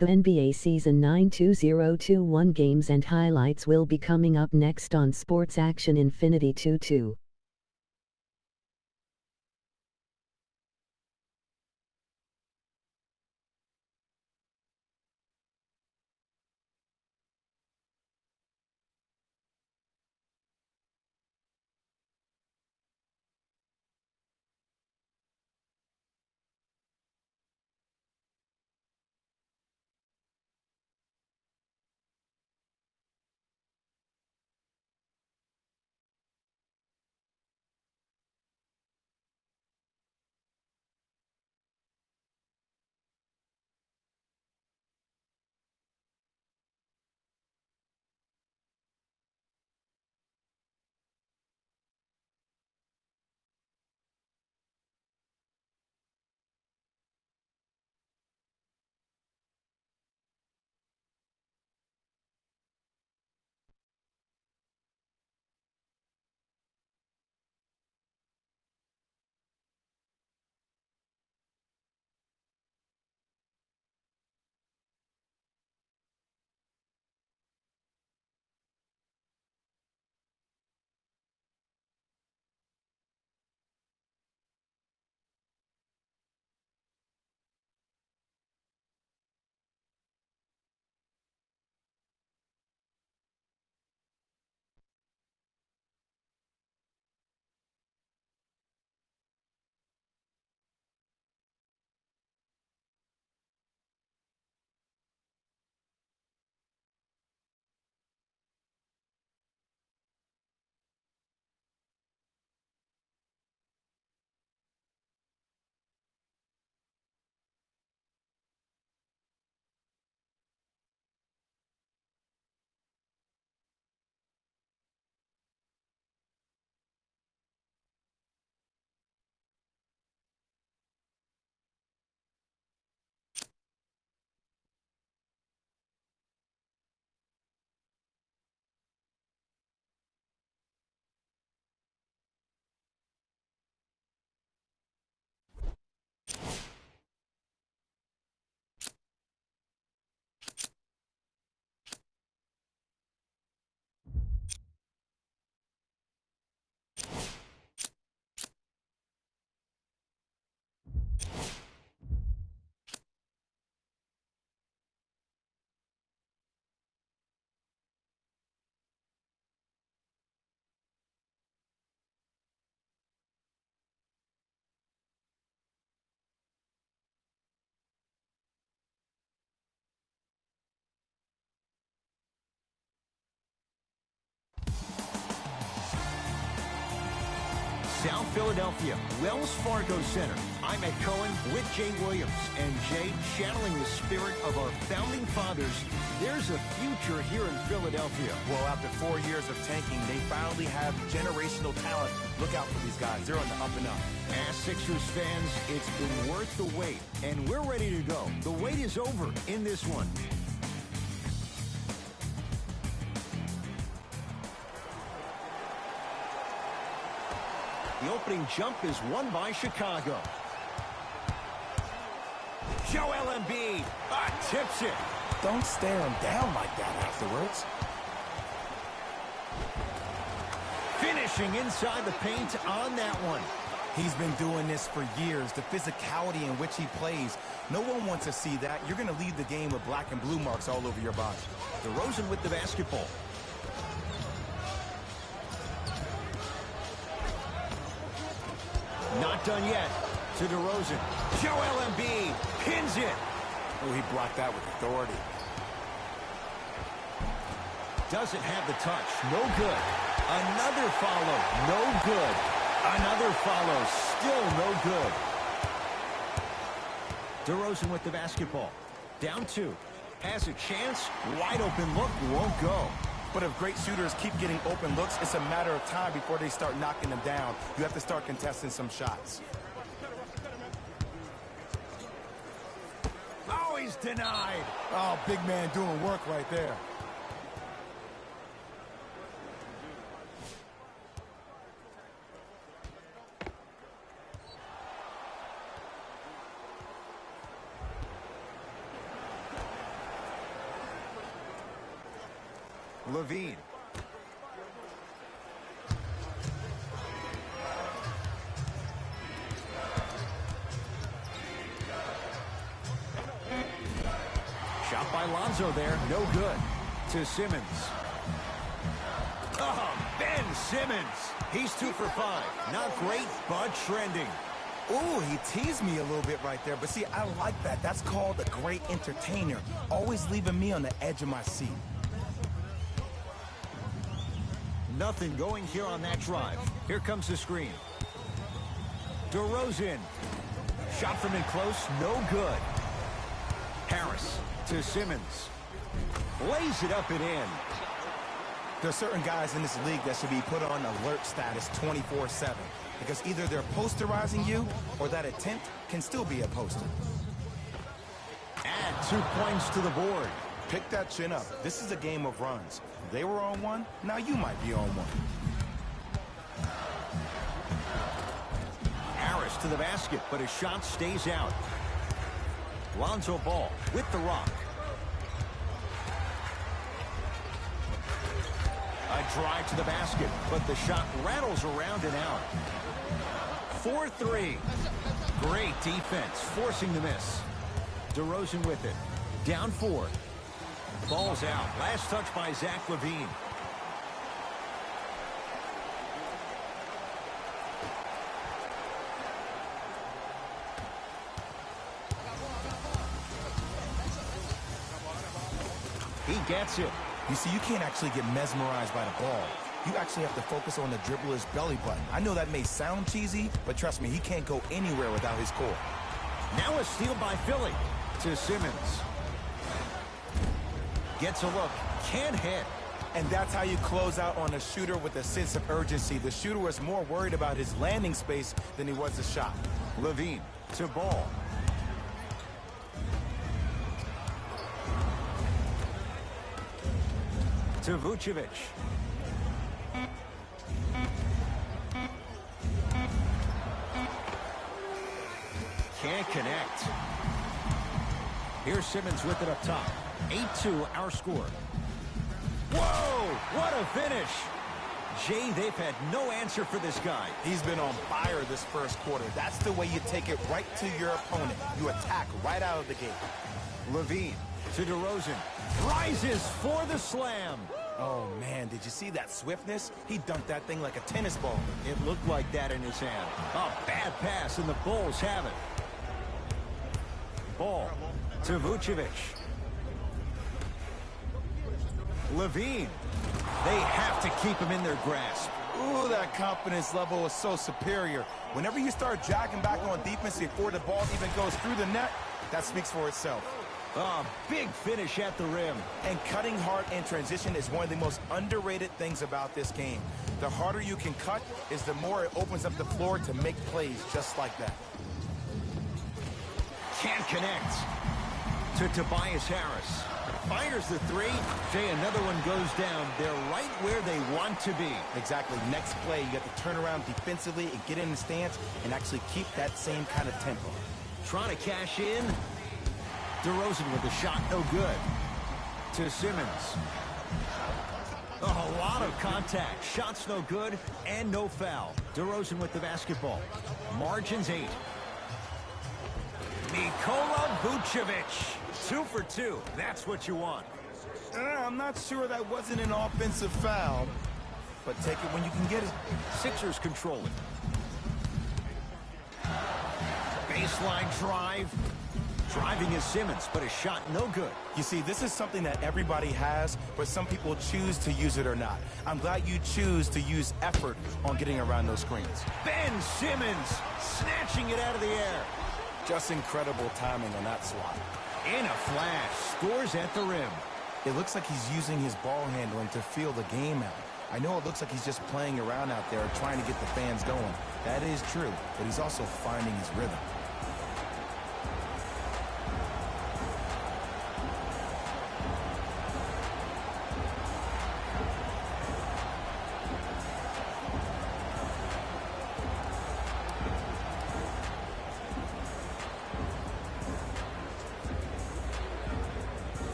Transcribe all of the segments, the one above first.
The NBA Season 9 2021 games and highlights will be coming up next on Sports Action Infinity 22. South Philadelphia, Wells Fargo Center. I'm Ed Cohen with Jay Williams. And Jay, channeling the spirit of our founding fathers, there's a future here in Philadelphia. Well, after 4 years of tanking, they finally have generational talent. Look out for these guys. They're on the up and up. As Sixers fans, it's been worth the wait, and we're ready to go. The wait is over in this one. The opening jump is won by Chicago. Joel Embiid tips it. Don't stare him down like that afterwards. Finishing inside the paint on that one. He's been doing this for years. The physicality in which he plays, no one wants to see that. You're going to leave the game with black and blue marks all over your body. DeRozan with the basketball. Not done yet to DeRozan. Joel Embiid pins it. Oh, he blocked that with authority. Doesn't have the touch. No good. Another follow. No good. Another follow. Still no good. DeRozan with the basketball. Down 2. Has a chance. Wide open look. Won't go. But if great shooters keep getting open looks, it's a matter of time before they start knocking them down. You have to start contesting some shots. Oh, he's denied. Oh, big man doing work right there. Levine. Shot by Lonzo there, no good. To Simmons. Oh, Ben Simmons. He's 2 for 5. Not great, but trending. Ooh, he teased me a little bit right there. But see, I like that. That's called a great entertainer. Always leaving me on the edge of my seat. Nothing going here on that drive. Here comes the screen. DeRozan. Shot from in close, no good. Harris to Simmons. Lays it up and in. There are certain guys in this league that should be put on alert status 24/7. Because either they're posterizing you or that attempt can still be a poster. Add 2 points to the board. Pick that chin up. This is a game of runs. They were on one, now you might be on one. Harris to the basket, but his shot stays out. Lonzo Ball with the rock. A drive to the basket, but the shot rattles around and out. 4-3. Great defense, forcing the miss. DeRozan with it. Down 4. Ball's out. Last touch by Zach LaVine. He gets it. You see, you can't actually get mesmerized by the ball. You actually have to focus on the dribbler's belly button. I know that may sound cheesy, but trust me, he can't go anywhere without his core. Now a steal by Philly to Simmons. Gets a look. Can't hit. And that's how you close out on a shooter with a sense of urgency. The shooter was more worried about his landing space than he was the shot. LaVine to Ball. To Vucevic. Can't connect. Here's Simmons with it up top. 8-2 our score. Whoa! What a finish! Jay, they've had no answer for this guy. He's been on fire this first quarter. That's the way you take it right to your opponent. You attack right out of the gate. LaVine to DeRozan. Rises for the slam. Oh, man, did you see that swiftness? He dunked that thing like a tennis ball. It looked like that in his hand. A bad pass, and the Bulls have it. Ball to Vucevic. LaVine. They have to keep him in their grasp. Ooh, that confidence level is so superior. Whenever you start jogging back on defense before the ball even goes through the net, that speaks for itself. A big finish at the rim. And cutting hard in transition is one of the most underrated things about this game. The harder you can cut is the more it opens up the floor to make plays just like that. Can't connect. To Tobias Harris. Fires the 3. Jay, another one goes down. They're right where they want to be. Exactly. Next play, you have to turn around defensively and get in the stance and actually keep that same kind of tempo. Trying to cash in. DeRozan with the shot, no good. To Simmons. A lot of contact. Shots no good and no foul. DeRozan with the basketball. Margins 8. Nikola Vucevic. 2 for 2. That's what you want. I'm not sure that wasn't an offensive foul, but take it when you can get it. Sixers control it. Baseline drive. Driving is Simmons, but his shot no good. You see, this is something that everybody has, but some people choose to use it or not. I'm glad you choose to use effort on getting around those screens. Ben Simmons snatching it out of the air. Just incredible timing on that swat. In a flash, scores at the rim. It looks like he's using his ball handling to feel the game out. I know it looks like he's just playing around out there trying to get the fans going. That is true, but he's also finding his rhythm.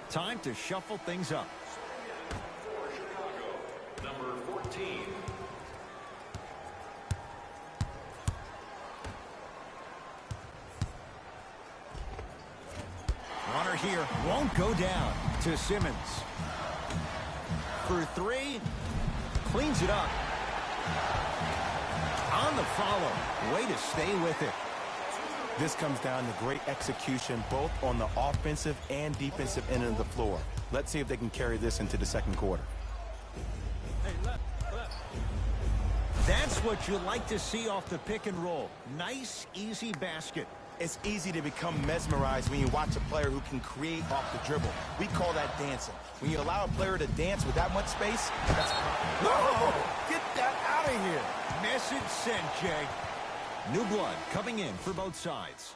Time to shuffle things up. For Chicago, number 14. Runner here won't go down to Simmons. For three, cleans it up. On the follow, way to stay with it. This comes down to great execution both on the offensive and defensive end of the floor. Let's see if they can carry this into the second quarter. That's what you like to see off the pick and roll. Nice, easy basket. It's easy to become mesmerized when you watch a player who can create off the dribble. We call that dancing. When you allow a player to dance with that much space, that's... Whoa! Get that out of here! Message sent, Jay. New blood coming in for both sides.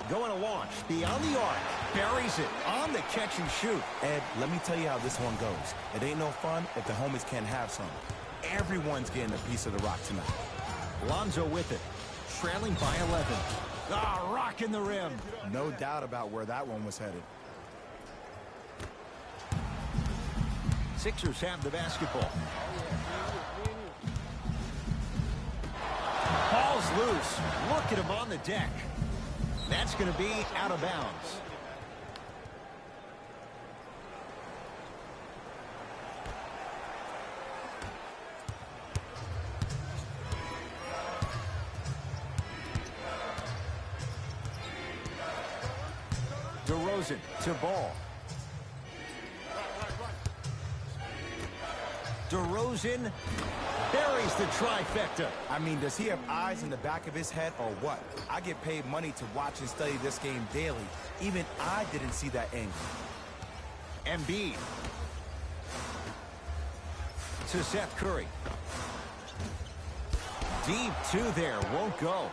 Going to launch beyond the arc. Buries it on the catch and shoot. Ed, let me tell you how this one goes. It ain't no fun if the homies can't have some. Everyone's getting a piece of the rock tonight. Lonzo with it. Trailing by 11. Ah, rocking the rim. No doubt about where that one was headed. Sixers have the basketball. Ball's loose. Look at him on the deck. That's going to be out of bounds. DeRozan to Ball. DeRozan buries the trifecta. I mean, does he have eyes in the back of his head or what? I get paid money to watch and study this game daily. Even I didn't see that angle. Embiid to Seth Curry. Deep two there, won't go.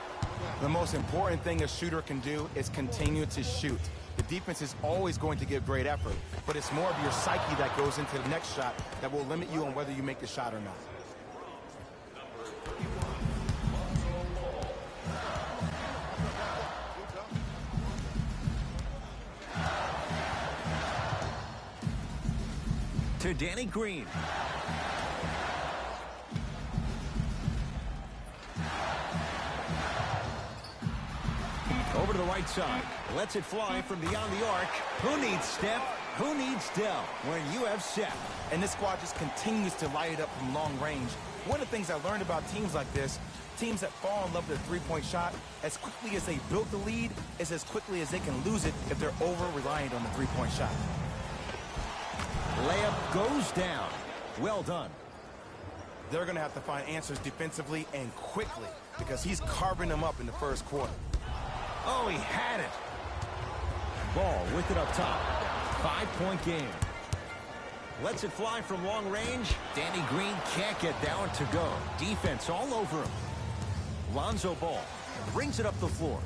The most important thing a shooter can do is continue to shoot. The defense is always going to give great effort, but it's more of your psyche that goes into the next shot that will limit you on whether you make the shot or not. To Danny Green. Over to the right side. Lets it fly from beyond the arc. Who needs Steph? Who needs Dell? When you have Seth. And this squad just continues to light it up from long range. One of the things I learned about teams like this, teams that fall in love with their three-point shot, as quickly as they built the lead, is as quickly as they can lose it if they're over-reliant on the three-point shot. Layup goes down. Well done. They're going to have to find answers defensively and quickly because he's carving them up in the first quarter. Oh, he had it. Ball with it up top. 5-point game. Lets it fly from long range. Danny Green can't get that one to go. Defense all over him. Lonzo Ball brings it up the floor.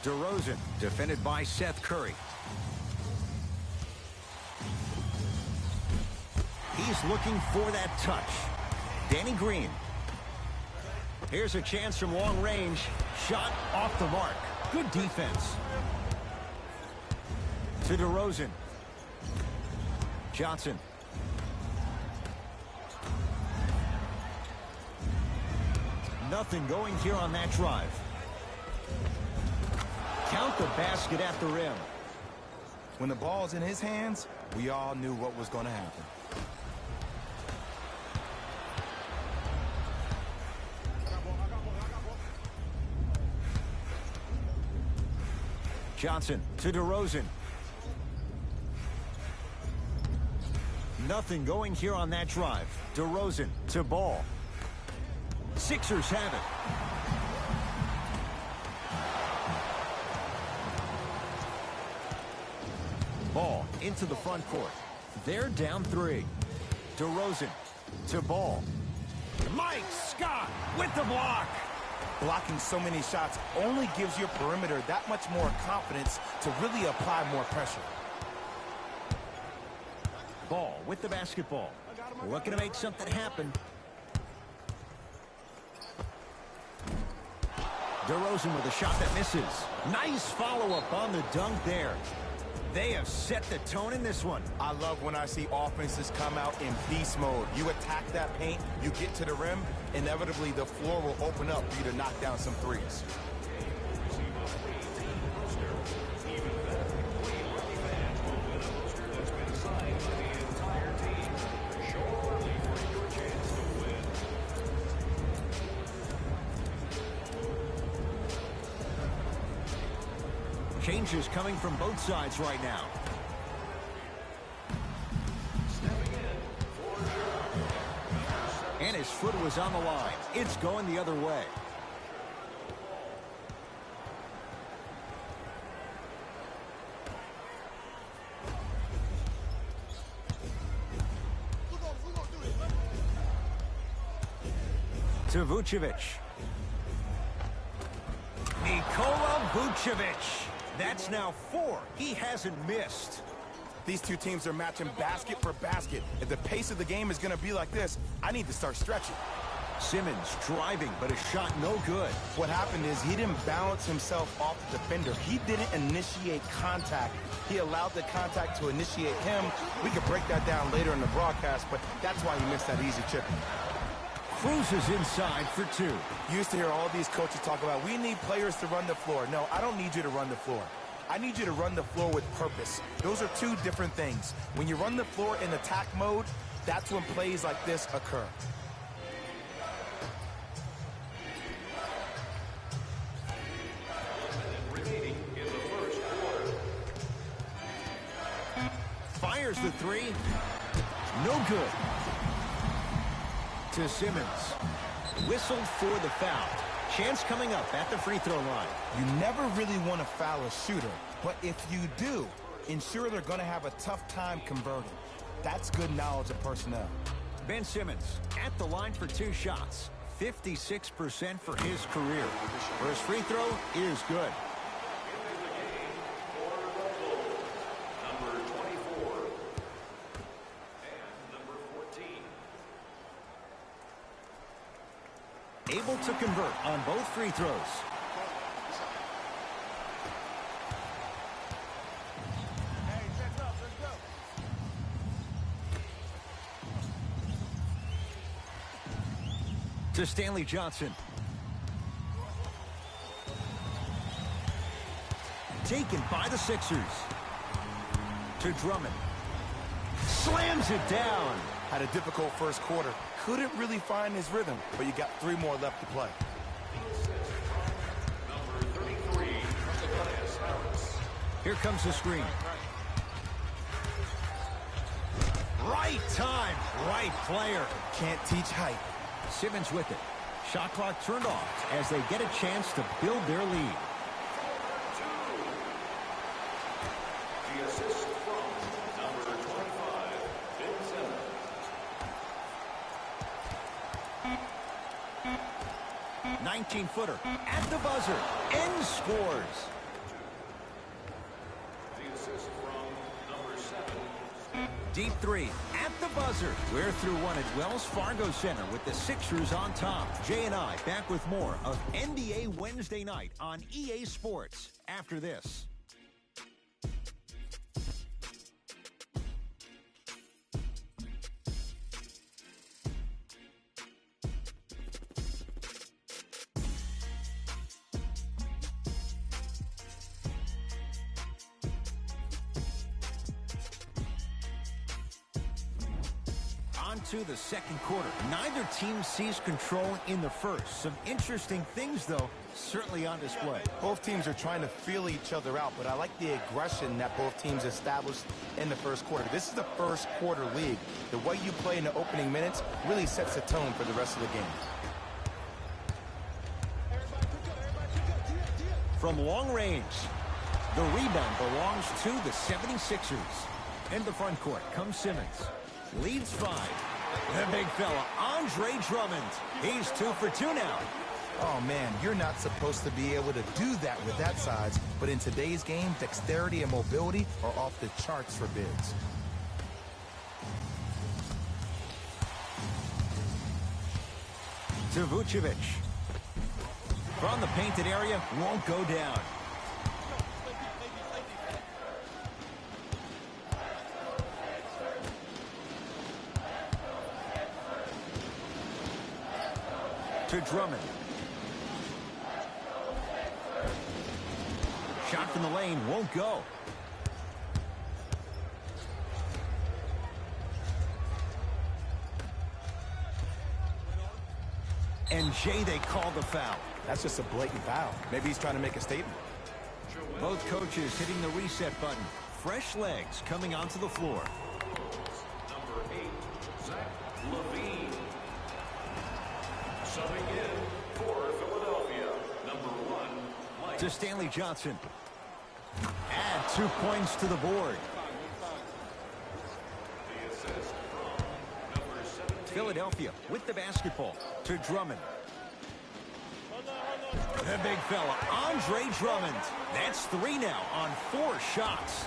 DeRozan defended by Seth Curry. He's looking for that touch. Danny Green. Here's a chance from long range. Shot off the mark. Good defense. To DeRozan. Johnson. Nothing going here on that drive. Count the basket at the rim. When the ball's in his hands, we all knew what was going to happen. Johnson to DeRozan. Nothing going here on that drive. DeRozan to Ball. Sixers have it. Ball into the front court. They're down 3. DeRozan to Ball. Mike Scott with the block. Blocking so many shots only gives your perimeter that much more confidence to really apply more pressure. Ball with the basketball. Looking to make something happen. DeRozan with a shot that misses. Nice follow-up on the dunk there. They have set the tone in this one. I love when I see offenses come out in beast mode. You attack that paint, you get to the rim, inevitably the floor will open up for you to knock down some threes. Changes coming from both sides right now. And his foot was on the line. It's going the other way. To Vucevic. Nikola Vucevic. That's now 4. He hasn't missed. These two teams are matching basket for basket. If the pace of the game is going to be like this, I need to start stretching. Simmons driving, but a shot no good. What happened is he didn't balance himself off the defender. He didn't initiate contact. He allowed the contact to initiate him. We could break that down later in the broadcast, but that's why he missed that easy chip. Cruises inside for 2. You used to hear all these coaches talk about, we need players to run the floor. No, I don't need you to run the floor. I need you to run the floor with purpose. Those are two different things. When you run the floor in attack mode, that's when plays like this occur. Remaining in the first quarter. Fires the 3. No good. To Simmons. Whistled for the foul. Chance coming up at the free throw line. You never really want to foul a shooter, but if you do, ensure they're going to have a tough time converting. That's good knowledge of personnel. Ben Simmons at the line for 2 shots. 56% for his career. First free throw is good. Number 24 and number 14. Able to convert on both free throws. To Stanley Johnson. Taken by the Sixers. To Drummond. Slams it down. Had a difficult first quarter. Couldn't really find his rhythm, but you got 3 more left to play. Number 33, Tobias Harris. Here comes the screen. Right time, right player. Can't teach height. Simmons with it. Shot clock turned off as they get a chance to build their lead. The assist from number 25, Ben Simmons. 19-footer at the buzzer and scores. The assist from number 7. Deep 3 at the buzzer. We're through 1 at Wells Fargo Center with the Sixers on top. Jay and I back with more of NBA Wednesday night on EA Sports after this. On to the second quarter. Neither team sees control in the first. Some interesting things, though, certainly on display. Both teams are trying to feel each other out, but I like the aggression that both teams established in the first quarter. This is the first quarter league. The way you play in the opening minutes really sets the tone for the rest of the game. From long range, the rebound belongs to the 76ers. In the front court comes Simmons. Leads 5. The big fella, Andre Drummond. He's 2 for 2 now. Oh, man, you're not supposed to be able to do that with that size, but in today's game, dexterity and mobility are off the charts for bigs. To Vucevic. From the painted area, won't go down. To Drummond. Shot from the lane, won't go. And Jay, they call the foul. That's just a blatant foul. Maybe he's trying to make a statement. Both coaches hitting the reset button. Fresh legs coming onto the floor. Number 8, Zach LaVine. Subbing in for Philadelphia, number 1, Mike. To Stanley Johnson. Add 2 points to the board. The assist from number 17. Philadelphia with the basketball. To Drummond. The big fella, Andre Drummond. That's 3 now on 4 shots.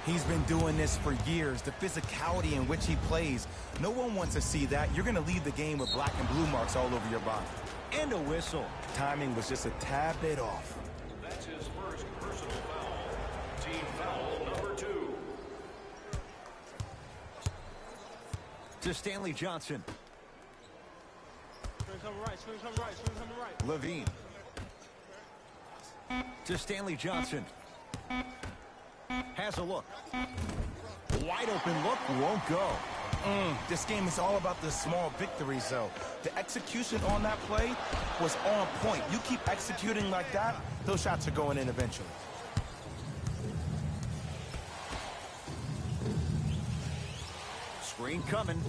He's been doing this for years. The physicality in which he plays. No one wants to see that. You're going to leave the game with black and blue marks all over your body. And a whistle. Timing was just a tad bit off. That's his first personal foul. Team foul number 2. To Stanley Johnson. Swing coming right, swing coming right, swing coming right. Levine. To Stanley Johnson. Has a look. Wide open look, won't go. This game is all about the small victories, though. The execution on that play was on point. You keep executing like that, those shots are going in eventually. Screen coming.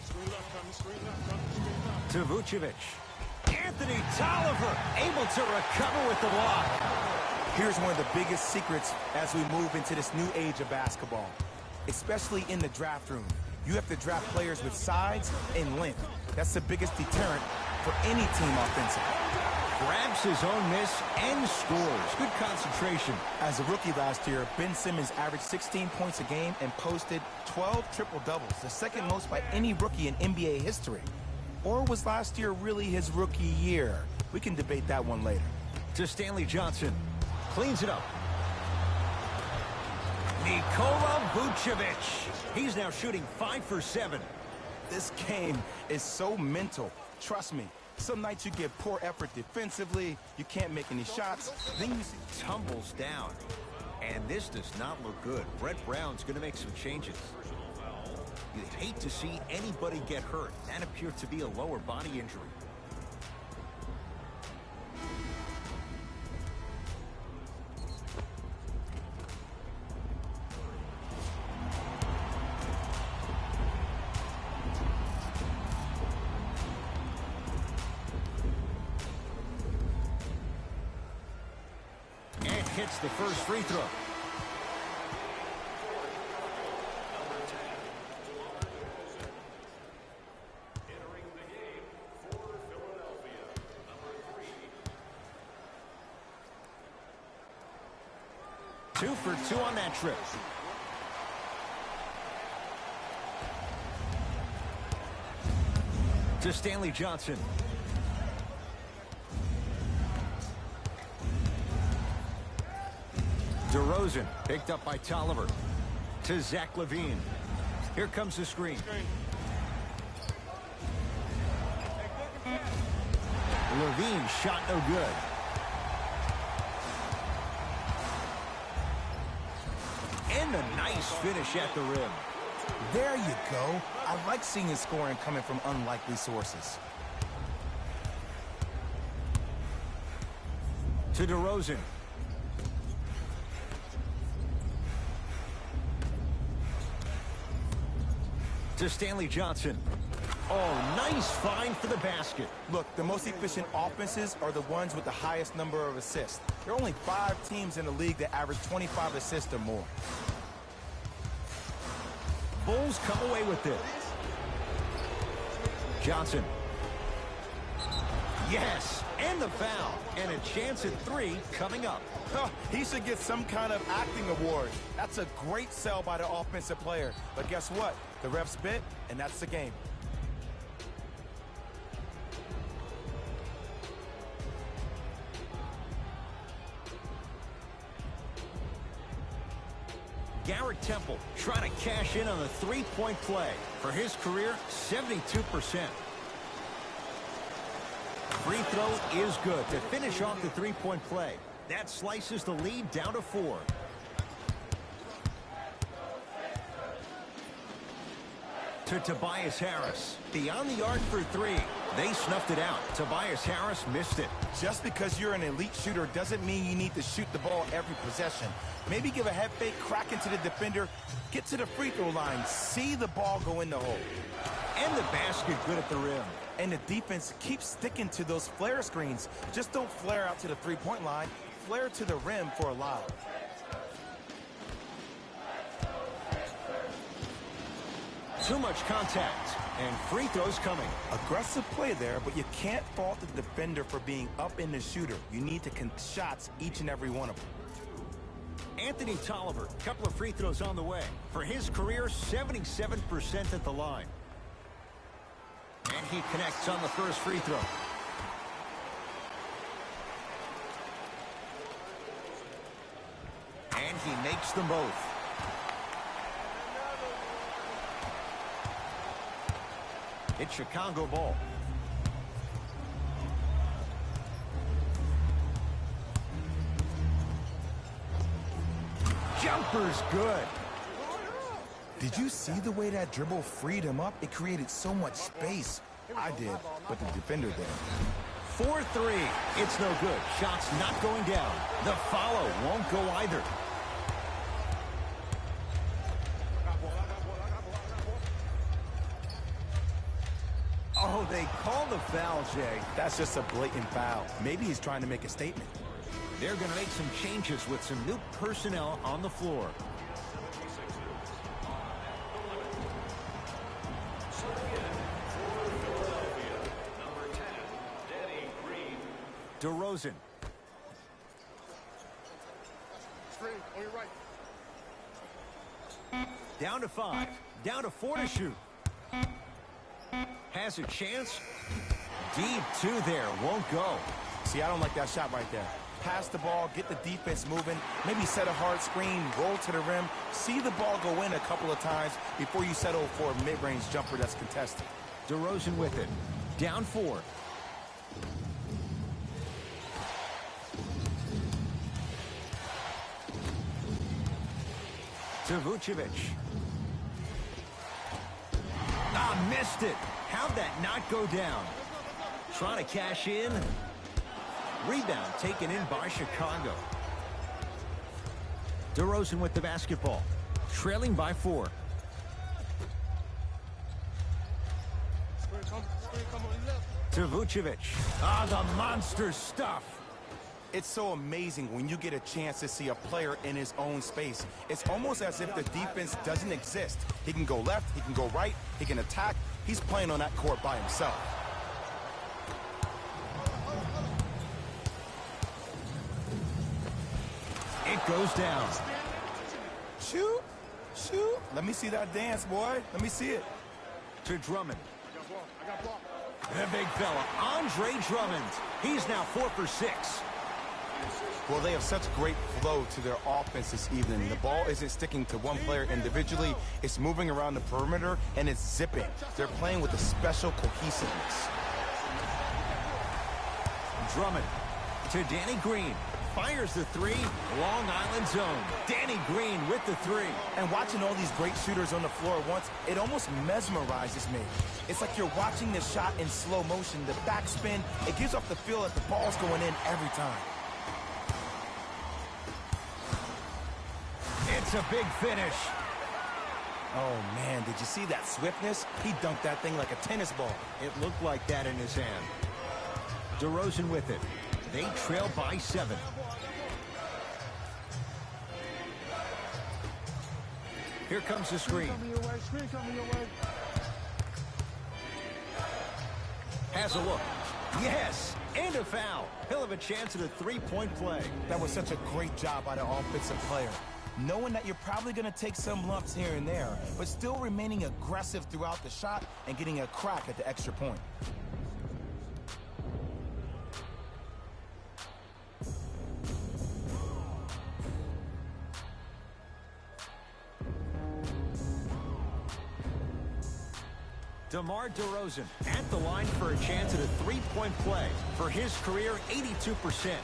Screen left coming, screen left coming, screen left. To Vucevic. Anthony Tolliver able to recover with the block. Here's one of the biggest secrets as we move into this new age of basketball, especially in the draft room. You have to draft players with size and length. That's the biggest deterrent for any team offensively. Grabs his own miss and scores. Good concentration. As a rookie last year, Ben Simmons averaged 16 points a game and posted 12 triple-doubles, the second most by any rookie in NBA history. Or was last year really his rookie year? We can debate that one later. To Stanley Johnson. Cleans it up. Nikola Vucevic. He's now shooting 5 for 7. This game is so mental. Trust me. Some nights you get poor effort defensively, you can't make any shots, then you see Tumbles down. And this does not look good. Brett Brown's going to make some changes. You'd hate to see anybody get hurt. That appeared to be a lower body injury. Hits the first free throw. Entering the game for Philadelphia, number 3. 2 for 2 on that trip. To Stanley Johnson. DeRozan picked up by Tolliver. To Zach LaVine. Here comes the screen. LaVine shot no good. And a nice finish at the rim. there you go. I like seeing his scoring coming from unlikely sources. To DeRozan. To Stanley Johnson. Oh, nice find for the basket. Look, the most efficient offenses are the ones with the highest number of assists. There are only 5 teams in the league that average 25 assists or more. Bulls come away with this. Johnson. Yes, and the foul. And a chance at 3 coming up. Huh, he should get some kind of acting award. That's a great sell by the offensive player. But guess what? The refs bit, and that's the game. Garrett Temple trying to cash in on the three-point play. For his career, 72%. Free throw is good to finish off the three-point play. That slices the lead down to 4. To Tobias Harris. Beyond the arc for 3. They snuffed it out. Tobias Harris missed it. Just because you're an elite shooter doesn't mean you need to shoot the ball every possession. Maybe give a head fake, crack into the defender, get to the free throw line, see the ball go in the hole. And the basket good at the rim. And the defense keeps sticking to those flare screens. Just don't flare out to the three-point line. Flare to the rim for a lob. Too much contact, and free throws coming. Aggressive play there, but you can't fault the defender for being up in the shooter. You need to shots each and every one of them. Anthony Tolliver, couple of free throws on the way. For his career, 77% at the line. And he connects on the first free throw. And he makes them both. It's Chicago ball. Jumper's good. Did you see the way that dribble freed him up? It created so much space. I did, but the defender did. 4-3. It's no good. Shot's not going down. The follow won't go either. Oh, they call the foul, Jay. That's just a blatant foul. Maybe he's trying to make a statement. They're going to make some changes with some new personnel on the floor. DeRozan. Screen on your right. Down to 5. Down to 4 to shoot. Has a chance. Deep 2 there. Won't go. See, I don't like that shot right there. Pass the ball, get the defense moving, maybe set a hard screen, roll to the rim, see the ball go in a couple of times before you settle for a mid-range jumper that's contested. DeRozan with it. Down 4. To Vucevic. Ah, missed it. How'd that not go down? Trying to cash in. Rebound taken in by Chicago. DeRozan with the basketball. Trailing by 4. Screen come on the left. To Vucevic. Ah, the monster stuff. It's so amazing when you get a chance to see a player in his own space. It's almost as if the defense doesn't exist. He can go left, he can go right, he can attack. He's playing on that court by himself. It goes down. Shoot, shoot. Let me see that dance, boy. Let me see it. To Drummond. I got blocked. The big fella, Andre Drummond. He's now 4 for 6. Well, they have such great flow to their offense this evening. The ball isn't sticking to one player individually. It's moving around the perimeter, and it's zipping. They're playing with a special cohesiveness. Drummond to Danny Green. Fires the 3. Long Island zone. Danny Green with the 3. And watching all these great shooters on the floor at once, it almost mesmerizes me. It's like you're watching the shot in slow motion. The backspin, it gives off the feel that the ball's going in every time. It's a big finish. Oh, man, did you see that swiftness? He dunked that thing like a tennis ball. It looked like that in his hand. DeRozan with it. They trail by 7. Here comes the screen. Screen coming your way. Has a look. Yes, and a foul. He'll have a chance at a 3-point play. That was such a great job by the offensive player. Knowing that you're probably going to take some lumps here and there, but still remaining aggressive throughout the shot and getting a crack at the extra point. DeMar DeRozan at the line for a chance at a three-point play. For his career, 82%.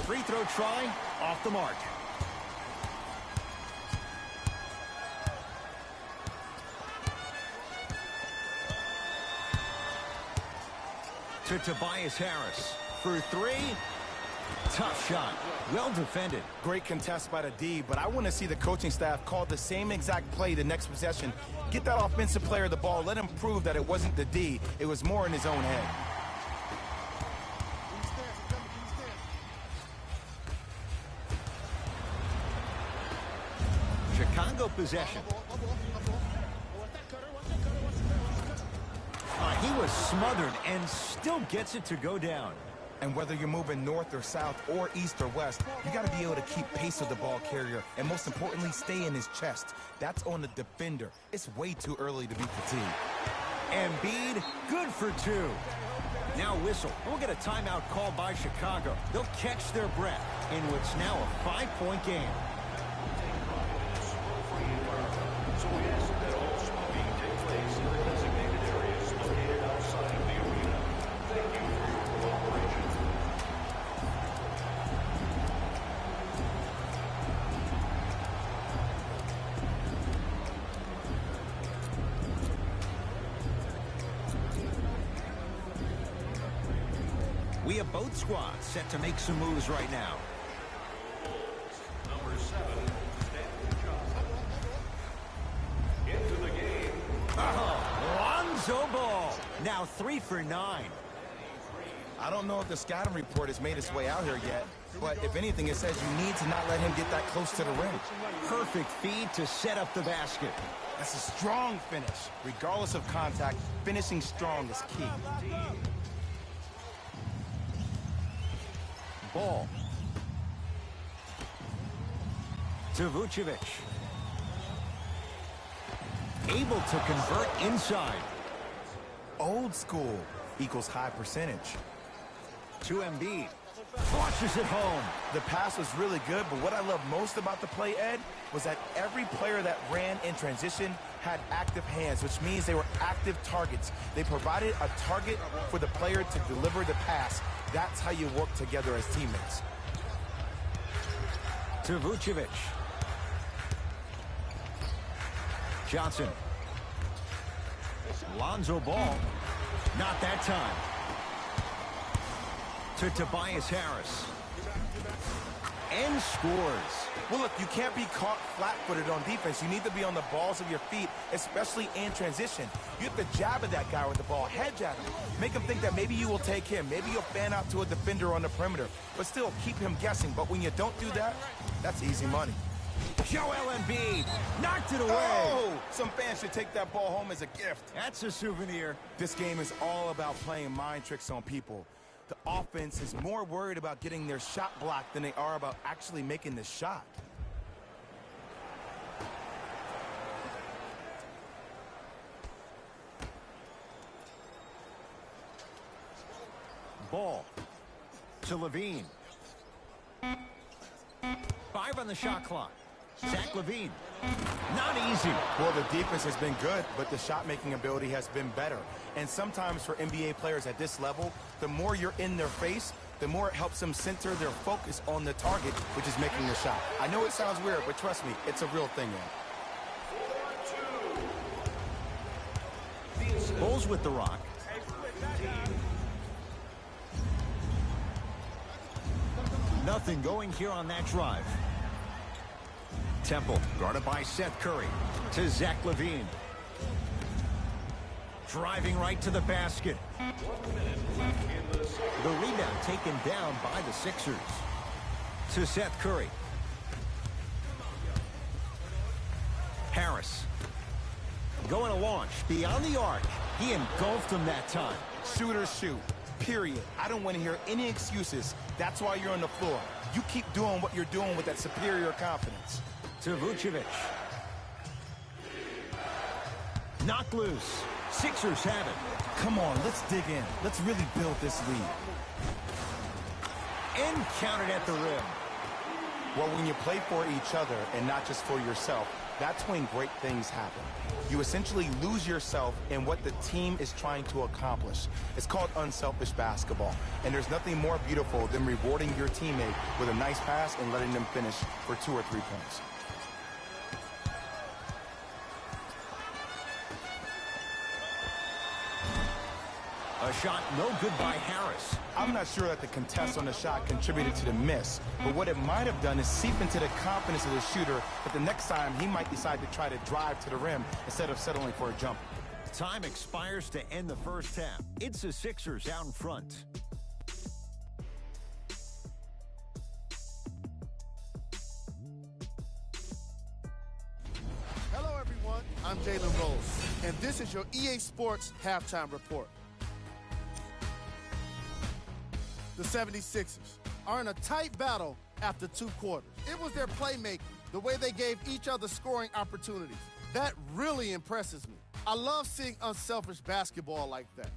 Free throw try, off the mark. To Tobias Harris for three. Tough shot. Well defended. Great contest by the D, but I want to see the coaching staff call the same exact play the next possession. Get that offensive player the ball. Let him prove that it wasn't the D. It was more in his own head. Chicago possession. He was smothered and still gets it to go down. And whether you're moving north or south or east or west, you got to be able to keep pace with the ball carrier and most importantly, stay in his chest. That's on the defender. It's way too early to be fatigued. Embiid, good for two. Now whistle. We'll get a timeout called by Chicago. They'll catch their breath in what's now a 5-point game. So we ask that all smoking take place in the designated areas located outside of the arena. Thank you for your cooperation. We have both squads set to make some moves right now. Number 7, Stanton Johnson. Into the game. Lonzo Ball. Now 3 for 9. I don't know if the scouting report has made its way out here yet, but if anything, it says you need to not let him get that close to the rim. Perfect feed to set up the basket. That's a strong finish. Regardless of contact, finishing strong is key. Ball. To Vucevic. Able to convert inside. Old school equals high percentage. To Embiid. Flushes it home. The pass was really good, but what I love most about the play, Ed, was that every player that ran in transition had active hands, which means they were active targets. They provided a target for the player to deliver the pass. That's how you work together as teammates. To Vucevic. Johnson. Lonzo Ball. Not that time. To Tobias Harris. And scores. Well, look, you can't be caught flat-footed on defense. You need to be on the balls of your feet, especially in transition. You have to jab at that guy with the ball, hedge at him. Make him think that maybe you will take him. Maybe you'll fan out to a defender on the perimeter. But still, keep him guessing. But when you don't do that, that's easy money. Joel Embiid knocked it away. Oh! Some fans should take that ball home as a gift. That's a souvenir. This game is all about playing mind tricks on people. The offense is more worried about getting their shot blocked than they are about actually making the shot. Ball to Levine. 5 on the shot clock. Zach LaVine. Not easy. Well, the defense has been good, but the shot-making ability has been better. And sometimes for NBA players at this level, the more you're in their face, the more it helps them center their focus on the target, which is making the shot. I know it sounds weird, but trust me, it's a real thing, man. Bulls with the rock. Nothing going here on that drive. Temple guarded by Seth Curry. To Zach LaVine. Driving right to the basket. The rebound taken down by the Sixers. To Seth Curry. Harris. Going to launch beyond the arc. He engulfed him that time. Shooters shoot, period. I don't want to hear any excuses. That's why you're on the floor. You keep doing what you're doing with that superior confidence. To Vucevic. Knocked loose. Sixers have it. Come on, let's dig in. Let's really build this lead. And counted at the rim. Well, when you play for each other and not just for yourself, that's when great things happen. You essentially lose yourself in what the team is trying to accomplish. It's called unselfish basketball, and there's nothing more beautiful than rewarding your teammate with a nice pass and letting them finish for 2 or 3 points. A shot no good by Harris. I'm not sure that the contest on the shot contributed to the miss, but what it might have done is seep into the confidence of the shooter that the next time he might decide to try to drive to the rim instead of settling for a jump. Time expires to end the first half. It's the Sixers out in front. Hello, everyone. I'm Jalen Rose, and this is your EA Sports Halftime Report. The 76ers are in a tight battle after 2 quarters. It was their playmaking, the way they gave each other scoring opportunities. That really impresses me. I love seeing unselfish basketball like that.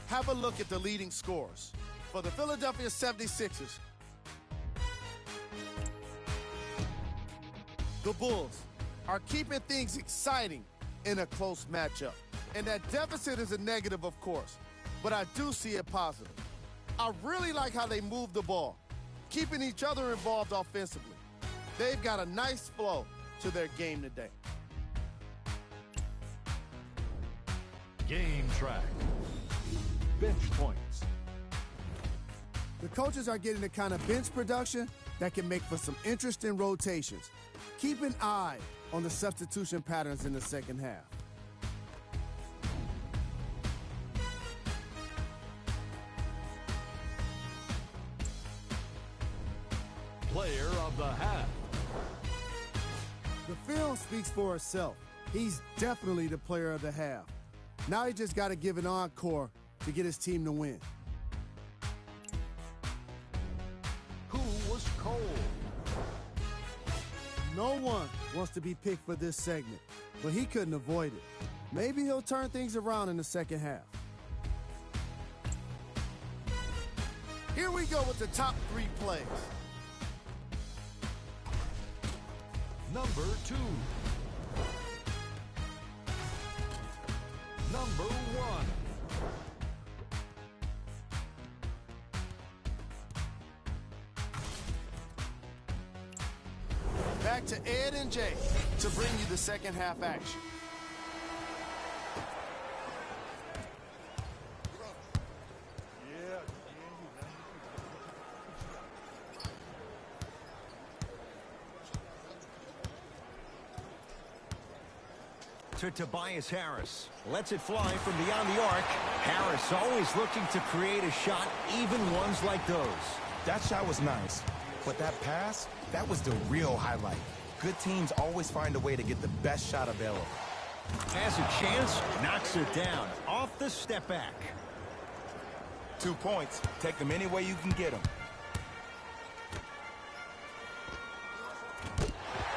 Have a look at the leading scorers. For the Philadelphia 76ers, the Bulls are keeping things exciting in a close matchup. And that deficit is a negative, of course, but I do see it positive. I really like how they move the ball, keeping each other involved offensively. They've got a nice flow to their game today. Game track. Bench points. The coaches are getting the kind of bench production that can make for some interesting rotations. Keep an eye on the substitution patterns in the second half. Player of the half. The film speaks for itself. He's definitely the player of the half. Now he just got to give an encore to get his team to win. Who was cold? No one wants to be picked for this segment, but he couldn't avoid it. Maybe he'll turn things around in the second half. Here we go with the top 3 plays. Number 2. Number 1. Back to Ed and Jay to bring you the second half action. To Tobias Harris. Lets it fly from beyond the arc. Harris always looking to create a shot, even ones like those. That shot was nice, but that pass, that was the real highlight. Good teams always find a way to get the best shot available. Has a chance, knocks it down. Off the step back. 2 points. Take them any way you can get them.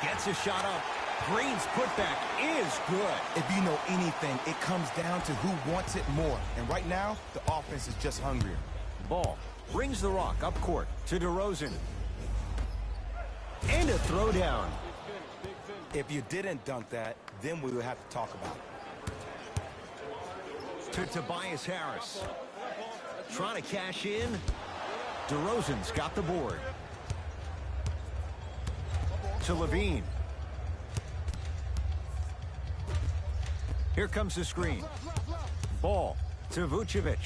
Gets a shot up. Green's putback is good. If you know anything, it comes down to who wants it more. And right now, the offense is just hungrier. Ball brings the rock up court to DeRozan. And a throwdown. If you didn't dunk that, then we would have to talk about it. To Tobias Harris. Trying to cash in. DeRozan's got the board. To Levine. Here comes the screen. Ball to Vucevic.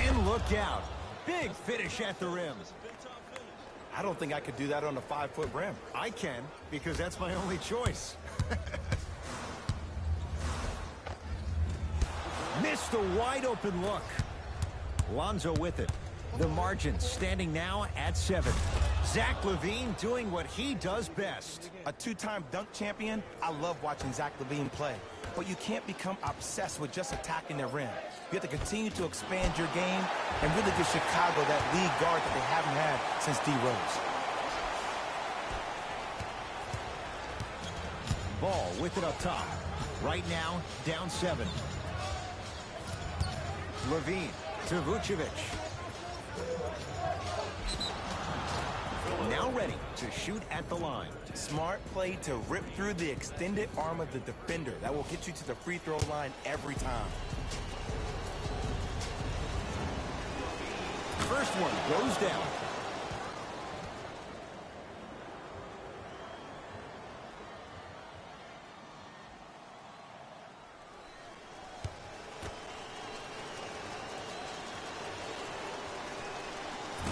And look out. Big finish at the rim. I don't think I could do that on a 5-foot rim. I can, because that's my only choice. Missed a wide open look. Lonzo with it. The margin standing now at 7. Zach LaVine doing what he does best. A 2-time dunk champion, I love watching Zach LaVine play. But you can't become obsessed with just attacking the rim. You have to continue to expand your game and really give Chicago that lead guard that they haven't had since D. Rose. Ball with it up top. Right now, down 7. LaVine to Vucevic. Now ready to shoot at the line. Smart play to rip through the extended arm of the defender. That will get you to the free throw line every time. First one goes down.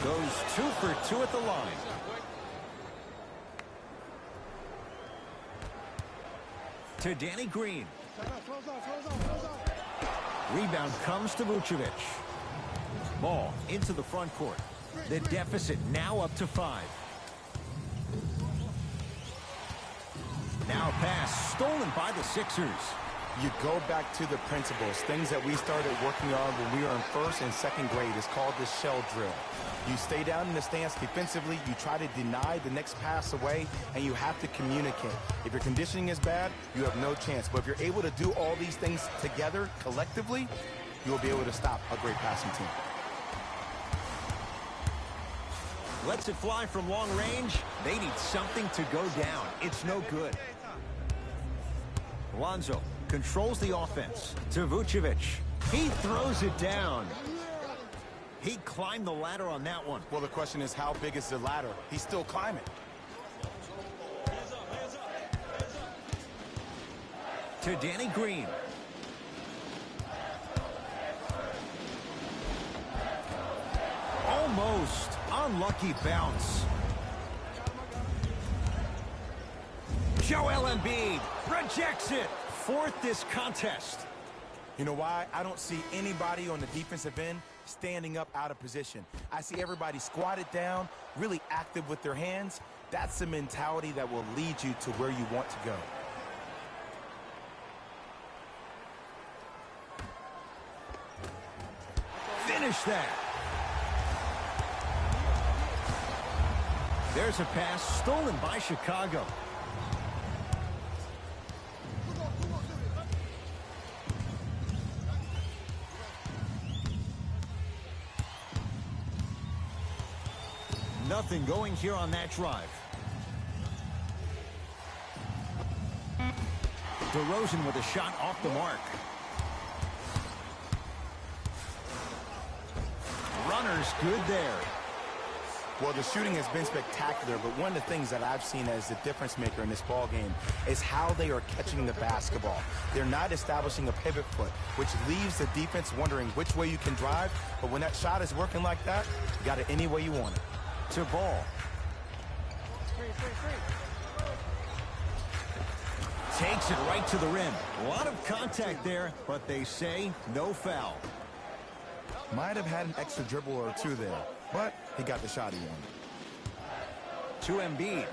Goes 2 for 2 at the line. To Danny Green. Rebound comes to Vucevic. Ball into the front court. The deficit now up to 5. Now pass stolen by the Sixers. You go back to the principles, things that we started working on when we were in first and second grade. It's called the shell drill. You stay down in the stance defensively, you try to deny the next pass away, and you have to communicate. If your conditioning is bad, you have no chance. But if you're able to do all these things together, collectively, you'll be able to stop a great passing team. Lets it fly from long range. They need something to go down. It's no good. Lonzo controls the offense to Vucevic. He throws it down. He climbed the ladder on that one. Well, the question is, how big is the ladder? He's still climbing. To Danny Green. Almost. Unlucky bounce. Joel Embiid rejects it. Fourth this contest. You know why? I don't see anybody on the defensive end standing up out of position. I see everybody squatted down, really active with their hands. That's the mentality that will lead you to where you want to go. Finish that. There's a pass stolen by Chicago. Nothing going here on that drive. DeRozan with a shot off the mark. Runner's good there. Well, the shooting has been spectacular, but one of the things that I've seen as the difference maker in this ball game is how they are catching the basketball. They're not establishing a pivot foot, which leaves the defense wondering which way you can drive, but when that shot is working like that, you got it any way you want it. To Ball. Takes it right to the rim. A lot of contact there, but they say no foul. Might have had an extra dribble or two there, but he got the shot he wanted. To Embiid.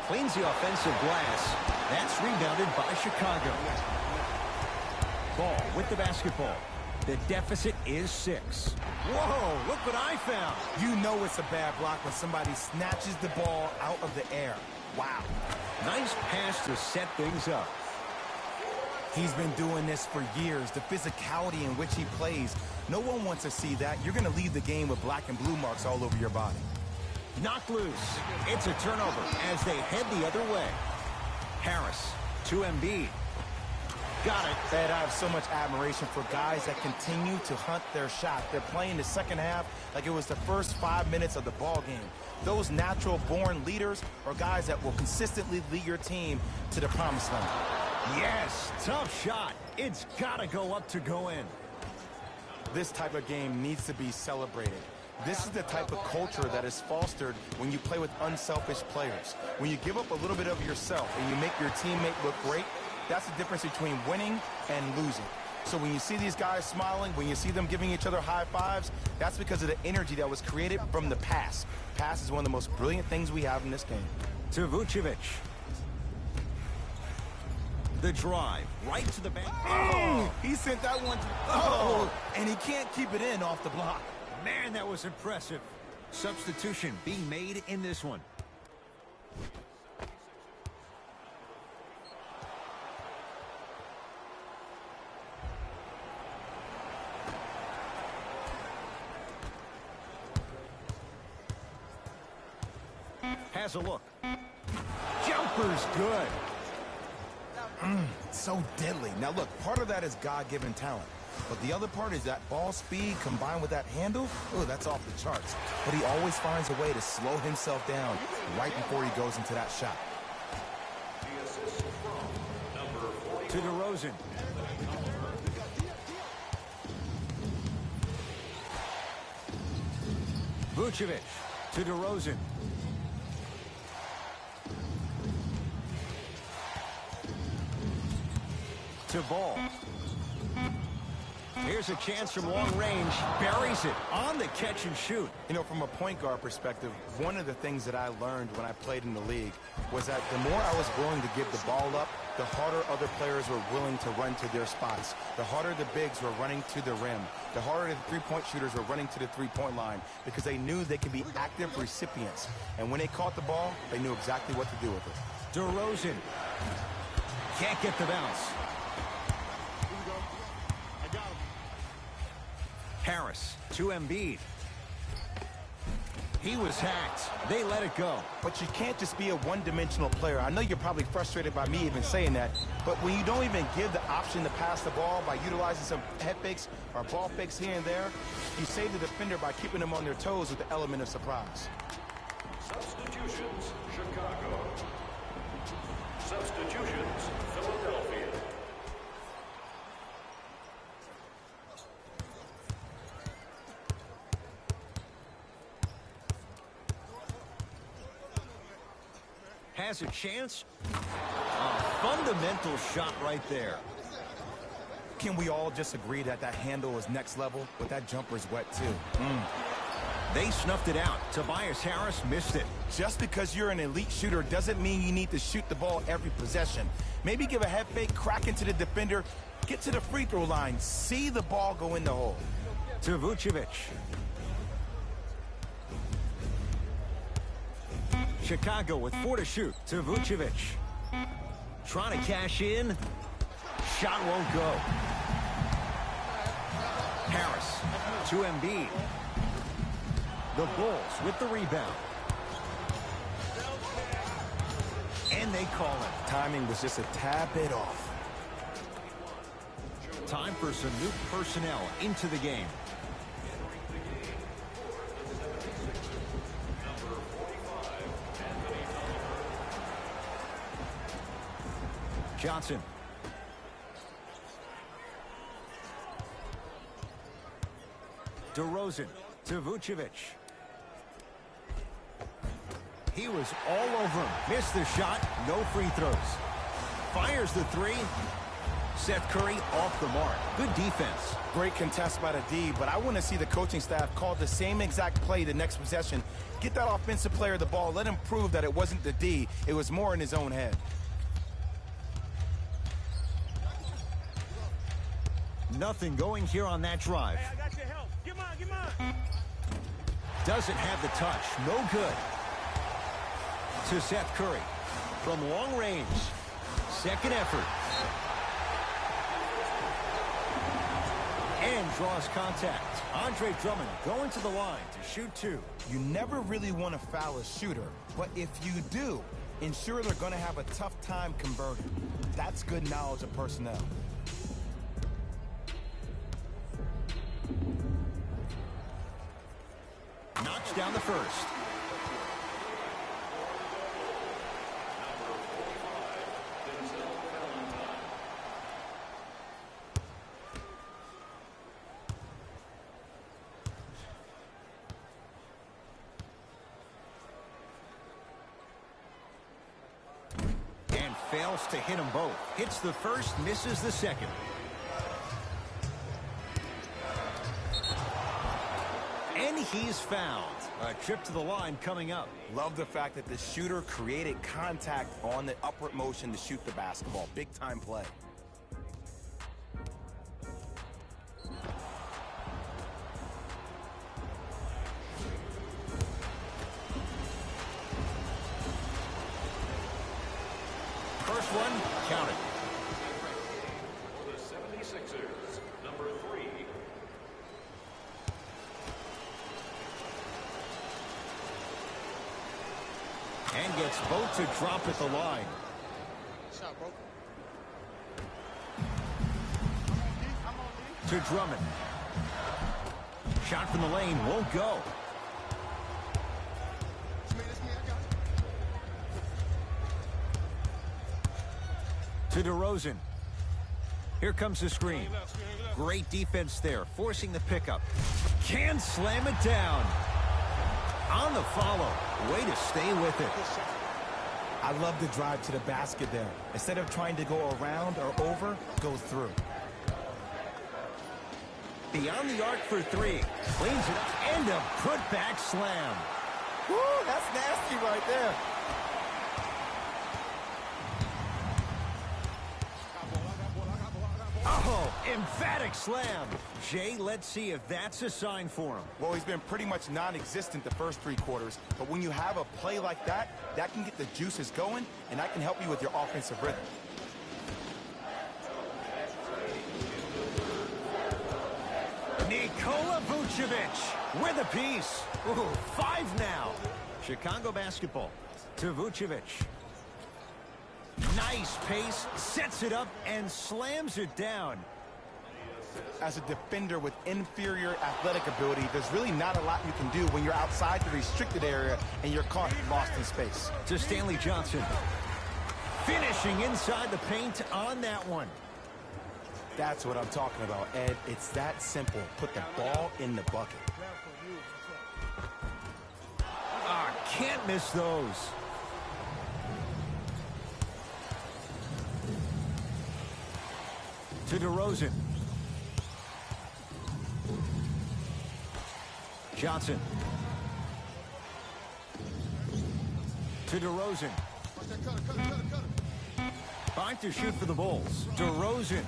Cleans the offensive glass. That's rebounded by Chicago. Ball with the basketball. The deficit is 6. Whoa, look what I found. You know it's a bad block when somebody snatches the ball out of the air. Wow. Nice pass to set things up. He's been doing this for years. The physicality in which he plays, no one wants to see that. You're going to leave the game with black and blue marks all over your body. Knocked loose. It's a turnover as they head the other way. Harris to Embiid. Got it. Ed, I have so much admiration for guys that continue to hunt their shot. They're playing the second half like it was the first 5 minutes of the ball game. Those natural-born leaders are guys that will consistently lead your team to the promised land. Yes, tough shot. It's got to go up to go in. This type of game needs to be celebrated. This is the type of culture that is fostered when you play with unselfish players. When you give up a little bit of yourself and you make your teammate look great, that's the difference between winning and losing. So when you see these guys smiling, when you see them giving each other high fives, that's because of the energy that was created from the pass. Pass is one of the most brilliant things we have in this game. To Vucevic. The drive right to the back. Oh, he sent that one. Oh, and he can't keep it in off the block. Man, that was impressive. Substitution being made in this one. has a look. Jumper's good. So deadly. Now look, part of that is God-given talent. But the other part is that ball speed combined with that handle. Oh, that's off the charts. But he always finds a way to slow himself down right before he goes into that shot. The assist from number 40. To DeRozan. Vucevic to DeRozan. To Ball. Here's a chance from long range. Buries it on the catch and shoot. You know, from a point guard perspective, one of the things that I learned when I played in the league was that the more I was willing to give the ball up, the harder other players were willing to run to their spots. The harder the bigs were running to the rim. The harder the three-point shooters were running to the three-point line because they knew they could be active recipients. And when they caught the ball, they knew exactly what to do with it. DeRozan can't get the bounce. Harris to Embiid. He was hacked. They let it go. But you can't just be a one-dimensional player. I know you're probably frustrated by me even saying that, but when you don't even give the option to pass the ball by utilizing some head fakes or ball fakes here and there, you save the defender by keeping them on their toes with the element of surprise. Substitutions, Chicago. Substitutions, Philadelphia. Has a chance. A fundamental shot right there. Can we all just agree that that handle is next level, but that jumper's wet too? They snuffed it out. Tobias Harris missed it. Just because you're an elite shooter doesn't mean you need to shoot the ball every possession. Maybe give a head fake, crack into the defender, get to the free throw line, see the ball go in the hole. To Vucevic. Chicago with 4 to shoot. To Vucevic. Trying to cash in. Shot won't go. Harris to Embiid. The Bulls with the rebound. And they call it. Timing was just a tad bit off. Time for some new personnel into the game. Johnson. DeRozan to Vucevic. He was all over him. Missed the shot. No free throws. Fires the three. Seth Curry off the mark. Good defense. Great contest by the D, but I want to see the coaching staff call the same exact play the next possession. Get that offensive player the ball. Let him prove that it wasn't the D. It was more in his own head. Nothing going here on that drive. Hey, I got your help. Get mine. Doesn't have the touch. No good. To Seth Curry. From long range. Second effort. And draws contact. Andre Drummond going to the line to shoot 2. You never really want to foul a shooter, but if you do, ensure they're going to have a tough time converting. That's good knowledge of personnel. Knocks down the first. And fails to hit them both. Hits the first, misses the second. And he's fouled. A trip to the line coming up. Love the fact that the shooter created contact on the upward motion to shoot the basketball. Big time play. First one, counted. For the 76ers, number 3. And gets both to drop at the line. Shot, bro. To Drummond. Shot from the lane won't go. It's me, I got it. To DeRozan. Here comes the screen. Great defense there, forcing the pickup. Can slam it down. On the follow. Way to stay with it. I love the drive to the basket there. Instead of trying to go around or over, go through. Beyond the arc for three. Cleans it up and a put-back slam. Woo, that's nasty right there. Oh, emphatic slam. Jay, let's see if that's a sign for him. Well, he's been pretty much non-existent the first 3 quarters, but when you have a play like that, that can get the juices going, and that can help you with your offensive rhythm. Nikola Vucevic with a piece. Ooh, 5 now. Chicago basketball to Vucevic. Nice pace, sets it up, and slams it down. As a defender with inferior athletic ability, there's really not a lot you can do when you're outside the restricted area and you're caught lost in space. To Stanley Johnson. Finishing inside the paint on that one. That's what I'm talking about, Ed. It's that simple. Put the ball in the bucket. Ah, can't miss those. To DeRozan. Johnson. To DeRozan. Fine to shoot for the Bulls. DeRozan.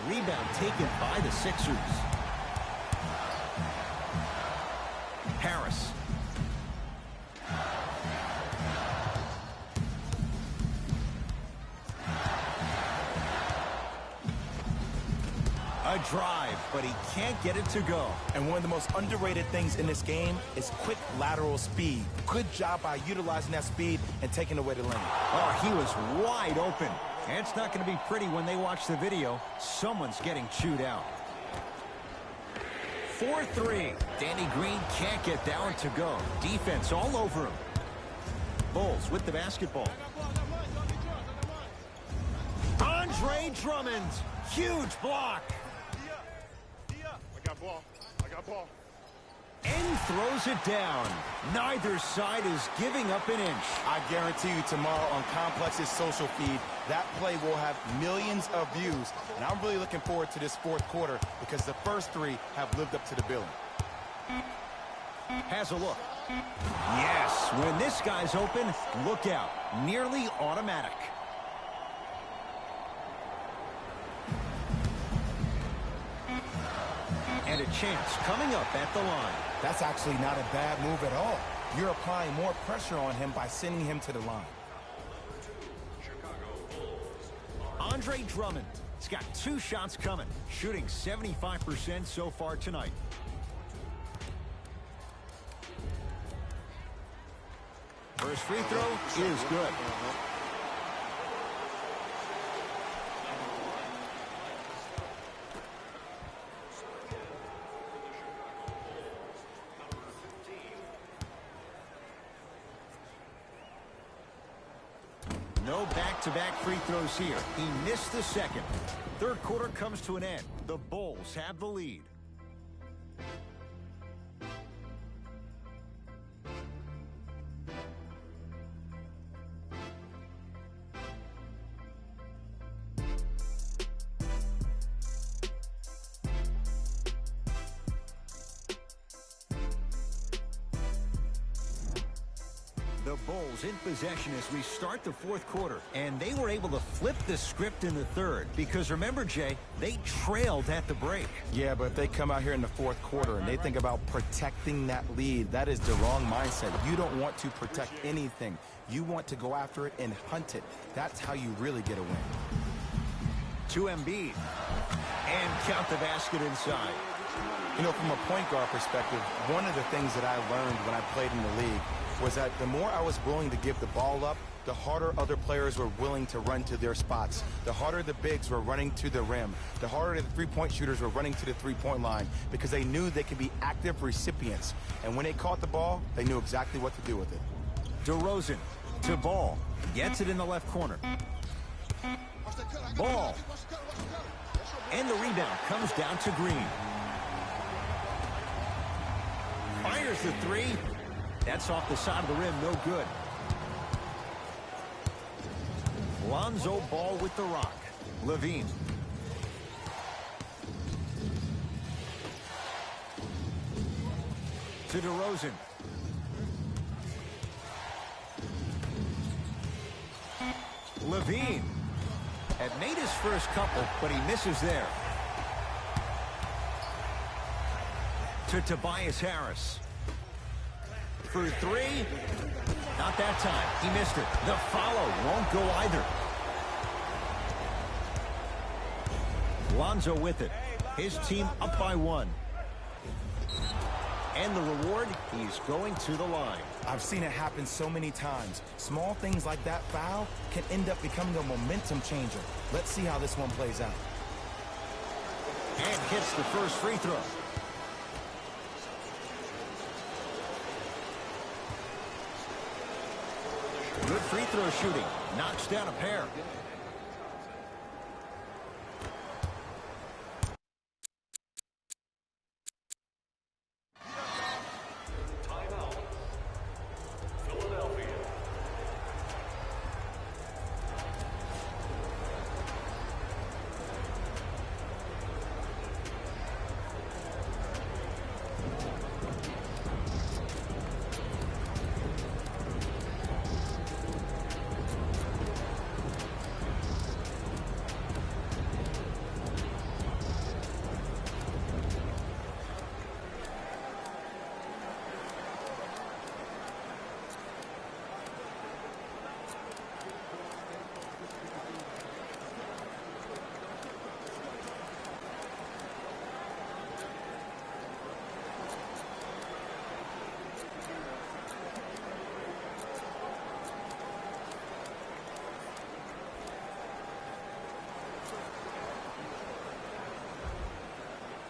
Rebound taken by the Sixers. Harris. A drive, but he can't get it to go. And one of the most underrated things in this game is quick lateral speed. Good job by utilizing that speed and taking away the lane. Oh, he was wide open. And it's not going to be pretty when they watch the video. Someone's getting chewed out. 4-3. Danny Green can't get that one to go. Defense all over him. Bulls with the basketball. Andre Drummond. Huge block. I got ball. I got ball. And throws it down. Neither side is giving up an inch. I guarantee you tomorrow on Complex's social feed, that play will have millions of views. And I'm really looking forward to this 4th quarter because the first 3 have lived up to the billing. Has a look. Yes, when this guy's open, look out. Nearly automatic. And a chance coming up at the line. That's actually not a bad move at all. You're applying more pressure on him by sending him to the line. Andre Drummond. He's got 2 shots coming, shooting 75% so far tonight. First free throw is good. No back-to-back free throws here. He missed the second. 3rd quarter comes to an end. The Bulls have the lead. The Bulls in possession as we start the 4th quarter. And they were able to flip the script in the 3rd. Because remember, Jay, they trailed at the break. Yeah, but if they come out here in the 4th quarter and they think about protecting that lead, that is the wrong mindset. You don't want to protect anything. You want to go after it and hunt it. That's how you really get a win. To Embiid. And count the basket inside. You know, from a point guard perspective, one of the things that I learned when I played in the league was that the more I was willing to give the ball up, the harder other players were willing to run to their spots. The harder the bigs were running to the rim. The harder the three-point shooters were running to the three-point line because they knew they could be active recipients. And when they caught the ball, they knew exactly what to do with it. DeRozan to Ball. Gets it in the left corner. Ball. And the rebound comes down to Green. Fires the three. That's off the side of the rim, no good. Lonzo Ball with the rock. Levine. To DeRozan. Levine. Had made his first couple, but he misses there. To Tobias Harris. For three. Not that time. He missed it. The follow won't go either. Lonzo with it. His team up by one. And the reward, he's going to the line. I've seen it happen so many times. Small things like that foul can end up becoming a momentum changer. Let's see how this one plays out. And hits the first free throw. Good free throw shooting. Knocks down a pair.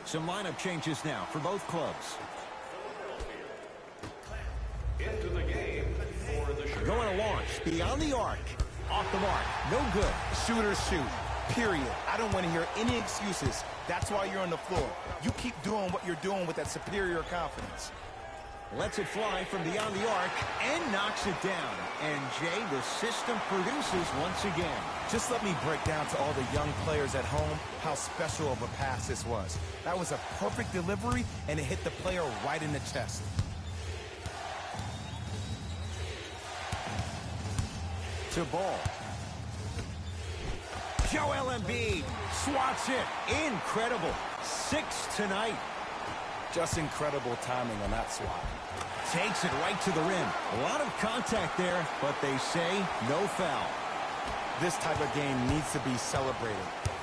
Some lineup changes now for both clubs. Into the game for the Chicago. Going to launch. Beyond the arc. Off the mark. No good. Shooters shoot. Period. I don't want to hear any excuses. That's why you're on the floor. You keep doing what you're doing with that superior confidence. Lets it fly from beyond the arc and knocks it down. And, Jay, the system produces once again. Just let me break down to all the young players at home how special of a pass this was. That was a perfect delivery, and it hit the player right in the chest. To Ball. Joel Embiid swats it. Incredible. 6 tonight. Just incredible timing on that swat. Takes it right to the rim. A lot of contact there, but they say no foul. This type of game needs to be celebrated.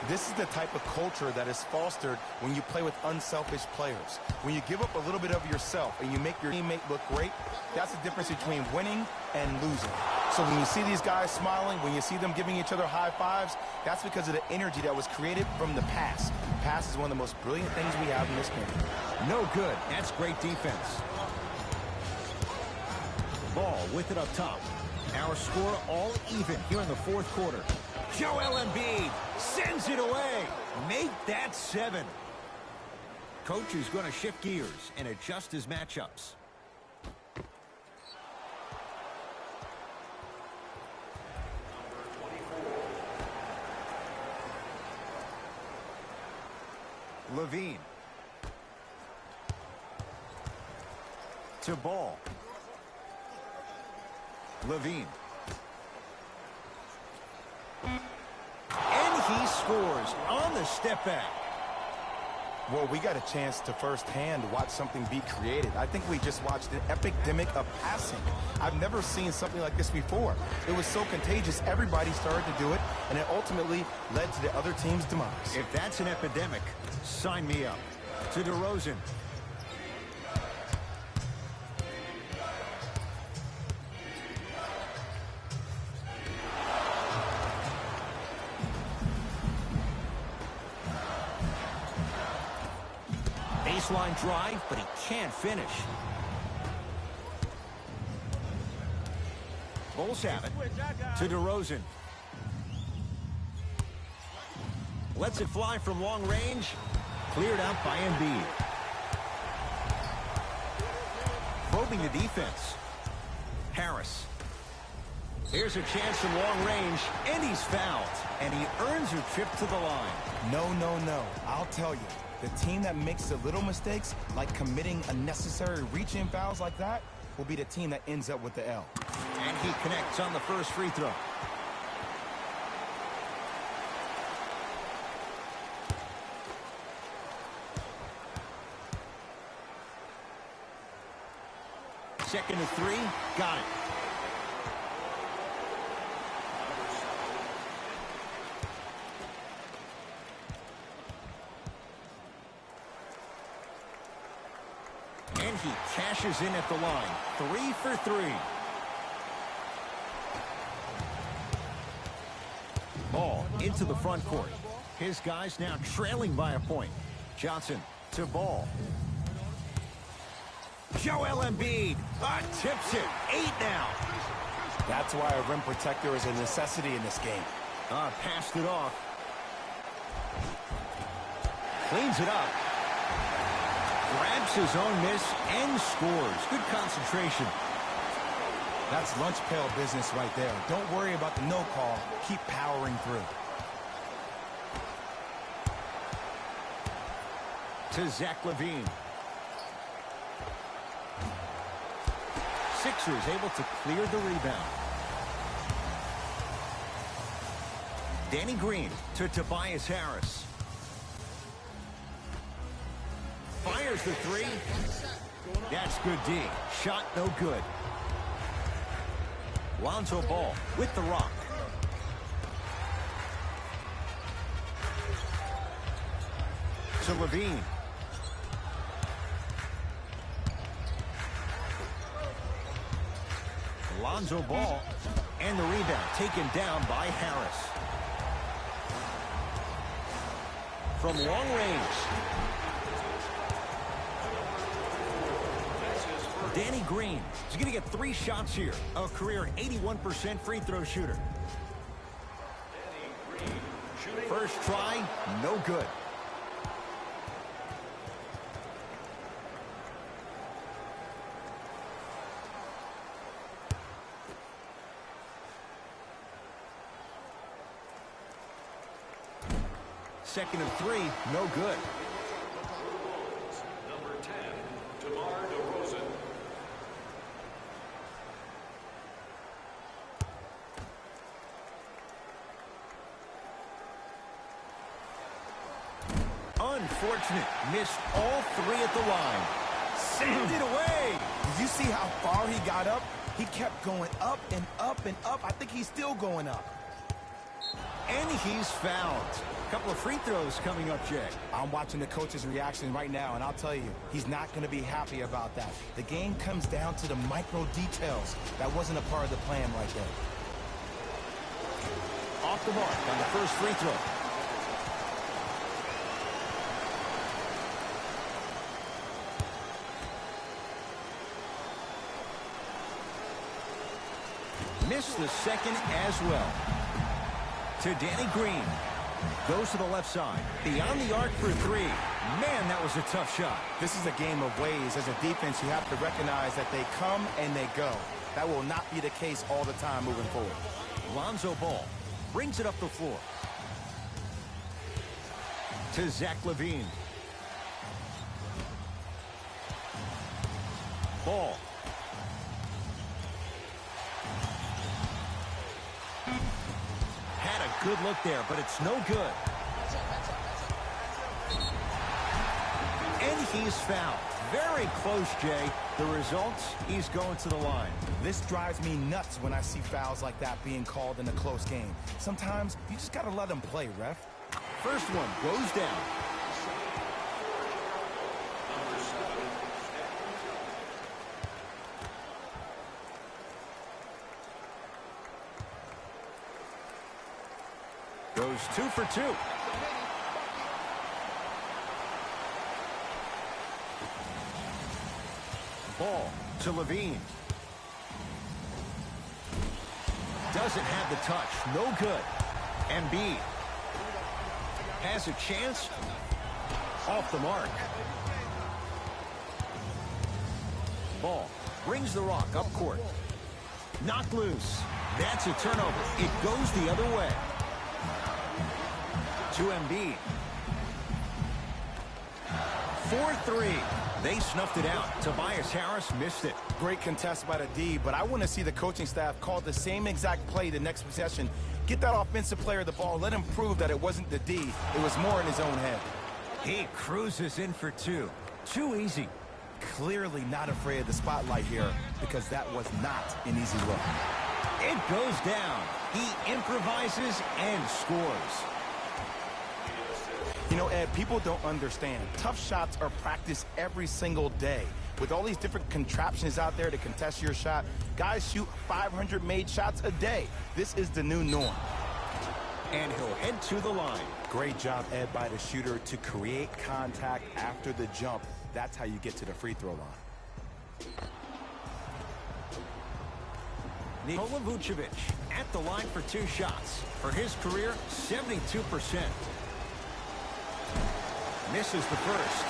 This is the type of culture that is fostered when you play with unselfish players. When you give up a little bit of yourself and you make your teammate look great, that's the difference between winning and losing. So when you see these guys smiling, when you see them giving each other high fives, that's because of the energy that was created from the pass. Pass is one of the most brilliant things we have in this game. No good. That's great defense. Ball with it up top. Our score all even here in the fourth quarter. Joel Embiid sends it away. Make that 7. Coach is going to shift gears and adjust his matchups. Levine. To Ball. Levine. And he scores on the step back. Well, we got a chance to firsthand watch something be created. I think we just watched an epidemic of passing. I've never seen something like this before. It was so contagious, everybody started to do it, and it ultimately led to the other team's demise. If that's an epidemic, sign me up. To DeRozan. Baseline drive, but he can't finish. Bulls have it. To DeRozan. Lets it fly from long range. Cleared out by Embiid. Probing the defense. Harris. Here's a chance from long range, and he's fouled. And he earns a trip to the line. No, no, no. I'll tell you. The team that makes the little mistakes, like committing unnecessary reach-in fouls like that, will be the team that ends up with the L. And he connects on the first free throw. Second to three, got it. And he cashes in at the line. 3 for 3. Ball into the front court. His guys now trailing by a point. Johnson to Ball. Joel Embiid tips it. 8 now. That's why a rim protector is a necessity in this game. Passed it off. Cleans it up. Grabs his own miss and scores. Good concentration. That's lunch pail business right there. Don't worry about the no call. Keep powering through. To Zach LaVine. Sixers able to clear the rebound. Danny Green to Tobias Harris. Fires the three. That's good D. Shot no good. Lonzo Ball with the rock. To LaVine. Lonzo Ball and the rebound taken down by Harris. From long range. Danny Green is going to get 3 shots here. A career 81% free throw shooter. First try, no good. Second of 3, no good. Number 10, DeMar DeRozan. Unfortunate. Missed all 3 at the line. Send it away. Did you see how far he got up? He kept going up and up and up. I think he's still going up. And he's fouled. A couple of free throws coming up, Jay. I'm watching the coach's reaction right now, and I'll tell you, he's not going to be happy about that. The game comes down to the micro details. That wasn't a part of the plan right there. Off the mark on the first free throw. Missed the second as well. To Danny Green. Goes to the left side. Beyond the arc for 3. Man, that was a tough shot. This is a game of ways. As a defense, you have to recognize that they come and they go. That will not be the case all the time moving forward. Lonzo Ball brings it up the floor. To Zach LaVine. Ball. Had a good look there, but it's no good. And he's fouled. Very close, Jay. The results, he's going to the line. This drives me nuts when I see fouls like that being called in a close game. Sometimes you just got to let them play, ref. First one goes down. Goes 2 for 2. Ball to Levine. Doesn't have the touch. No good. Embiid has a chance. Off the mark. Ball brings the rock up court. Knocked loose. That's a turnover. It goes the other way. To Embiid. 4-3. They snuffed it out. Tobias Harris missed it. Great contest by the D, but I want to see the coaching staff call the same exact play the next possession. Get that offensive player the ball. Let him prove that it wasn't the D. It was more in his own head. He cruises in for 2. Too easy. Clearly not afraid of the spotlight here because that was not an easy look. It goes down. He improvises and scores. You know, Ed, people don't understand. Tough shots are practiced every single day. With all these different contraptions out there to contest your shot, guys shoot 500 made shots a day. This is the new norm. And he'll head to the line. Great job, Ed, by the shooter to create contact after the jump. That's how you get to the free throw line. Nikola Vucevic at the line for 2 shots. For his career, 72%. Misses the first.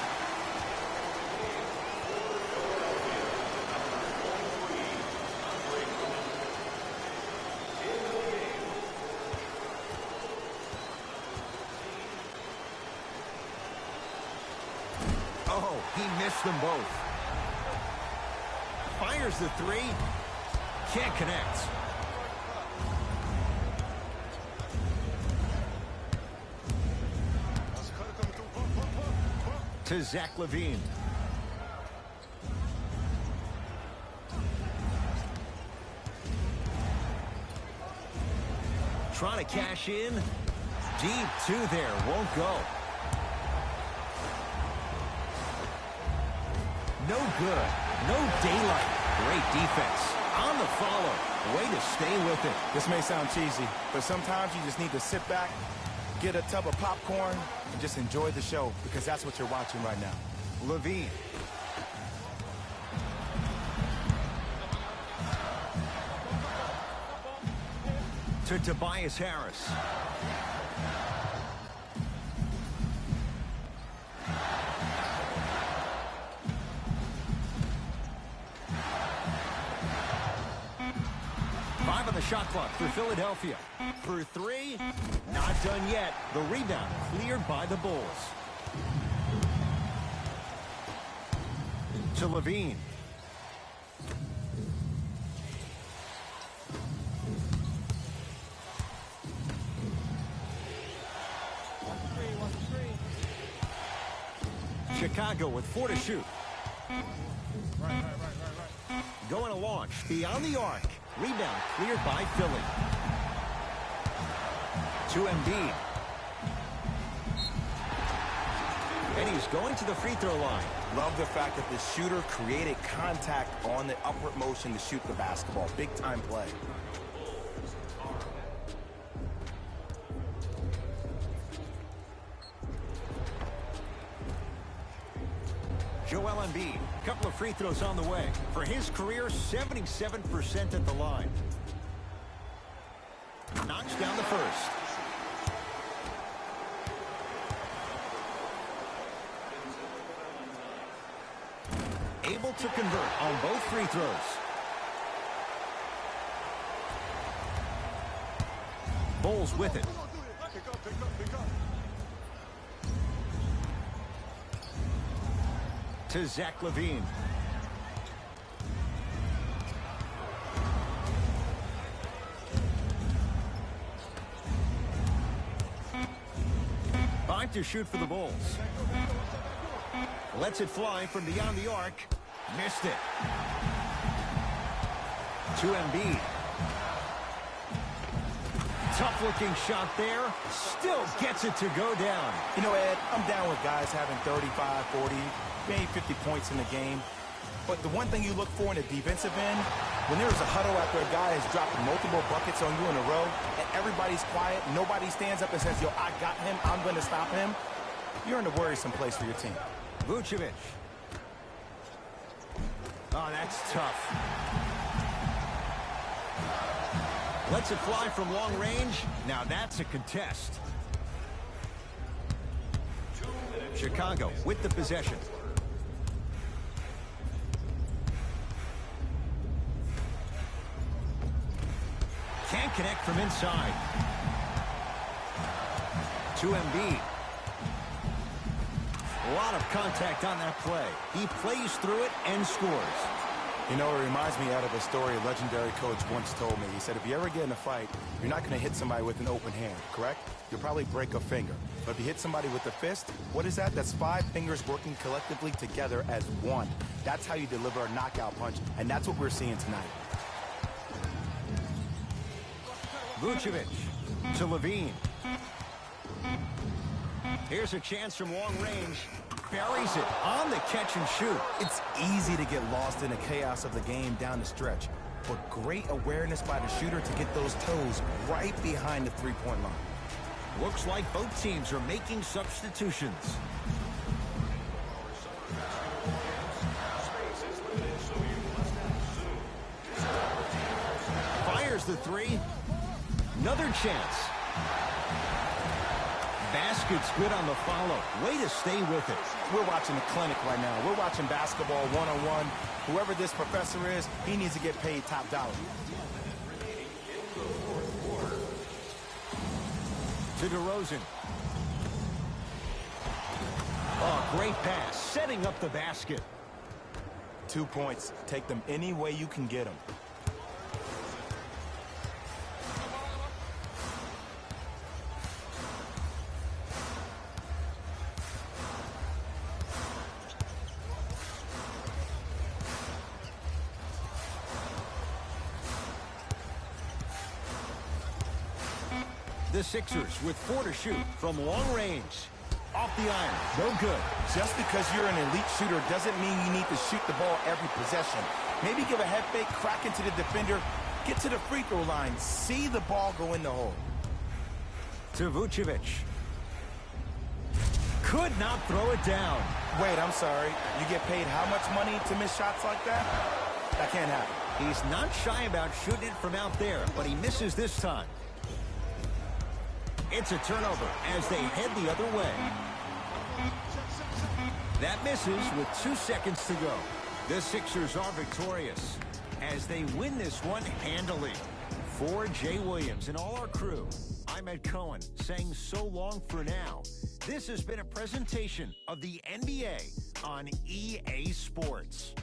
Oh, he missed them both. Fires the 3. Can't connect. To Zach LaVine. Trying to cash in. Deep 2 there. Won't go. No good. No daylight. Great defense. On the follow. Way to stay with it. This may sound cheesy, but sometimes you just need to sit back, get a tub of popcorn, and just enjoy the show, because that's what you're watching right now. LaVine. To Tobias Harris. On the shot clock for Philadelphia. For 3, not done yet. The rebound cleared by the Bulls. To LaVine. Chicago with 4 to shoot. Going to launch beyond the arc. Rebound cleared by Philly. To Embiid. And he's going to the free throw line. Love the fact that the shooter created contact on the upward motion to shoot the basketball. Big time play. Joel Embiid, a couple of free throws on the way. For his career, 77% at the line. Knocks down the first. Able to convert on both free throws. Bulls with it. To Zach LaVine. Five to shoot for the Bulls. Lets it fly from beyond the arc. Missed it. To Embiid. Tough-looking shot there. Still gets it to go down. You know, Ed, I'm down with guys having 35, 40, maybe 50 points in the game. But the one thing you look for in the defensive end, when there's a huddle after a guy has dropped multiple buckets on you in a row, and everybody's quiet, nobody stands up and says, yo, I got him, I'm going to stop him, you're in a worrisome place for your team. Vucevic. Oh, that's tough. Lets it fly from long range. Now that's a contest. Chicago with the possession. Can't connect from inside. To Embiid. A lot of contact on that play. He plays through it and scores. You know, it reminds me out of a story a legendary coach once told me. He said, if you ever get in a fight, you're not going to hit somebody with an open hand, correct? You'll probably break a finger. But if you hit somebody with a fist, what is that? That's 5 fingers working collectively together as one. That's how you deliver a knockout punch, and that's what we're seeing tonight. Vucevic to Levine. Here's a chance from long range. Buries it on the catch and shoot. It's easy to get lost in the chaos of the game down the stretch, but great awareness by the shooter to get those toes right behind the three-point line. Looks like both teams are making substitutions. Fires the three. Another chance. Basket's good on the follow. Way to stay with it. We're watching a clinic right now. We're watching basketball one-on-one. Whoever this professor is, he needs to get paid top dollar. To DeRozan. Oh, great pass. Setting up the basket. 2 points. Take them any way you can get them. The Sixers with 4 to shoot from long range. Off the iron. No good. Just because you're an elite shooter doesn't mean you need to shoot the ball every possession. Maybe give a head fake, crack into the defender, get to the free throw line, see the ball go in the hole. To Vucevic. Could not throw it down. Wait, I'm sorry. You get paid how much money to miss shots like that? That can't happen. He's not shy about shooting it from out there, but he misses this time. It's a turnover as they head the other way. That misses with 2 seconds to go. The Sixers are victorious as they win this one handily. For Jay Williams and all our crew, I'm Ed Cohen saying so long for now. This has been a presentation of the NBA on EA Sports.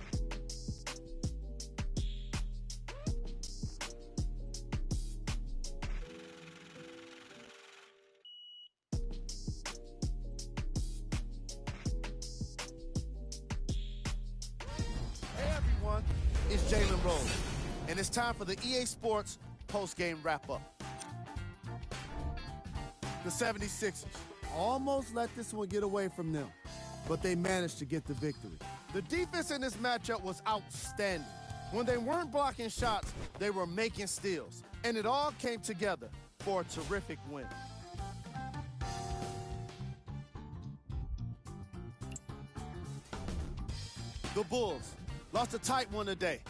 It's Jalen Rose, and it's time for the EA Sports post-game wrap-up. The 76ers almost let this one get away from them, but they managed to get the victory. The defense in this matchup was outstanding. When they weren't blocking shots, they were making steals, and it all came together for a terrific win. The Bulls lost a tight one today,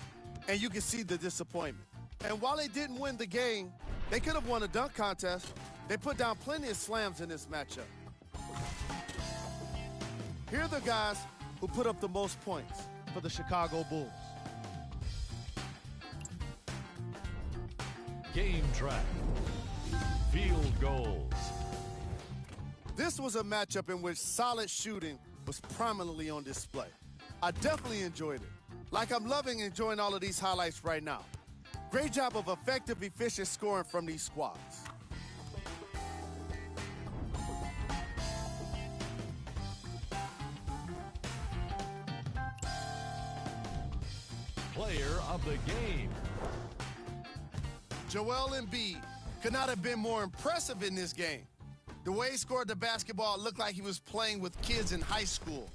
and you can see the disappointment. And while they didn't win the game, they could have won a dunk contest. They put down plenty of slams in this matchup. Here are the guys who put up the most points for the Chicago Bulls. Game track. Field goals. This was a matchup in which solid shooting was prominently on display. I definitely enjoyed it. Like I'm loving enjoying all of these highlights right now. Great job of effective, efficient scoring from these squads. Player of the game. Joel Embiid could not have been more impressive in this game. The way he scored the basketball looked like he was playing with kids in high school.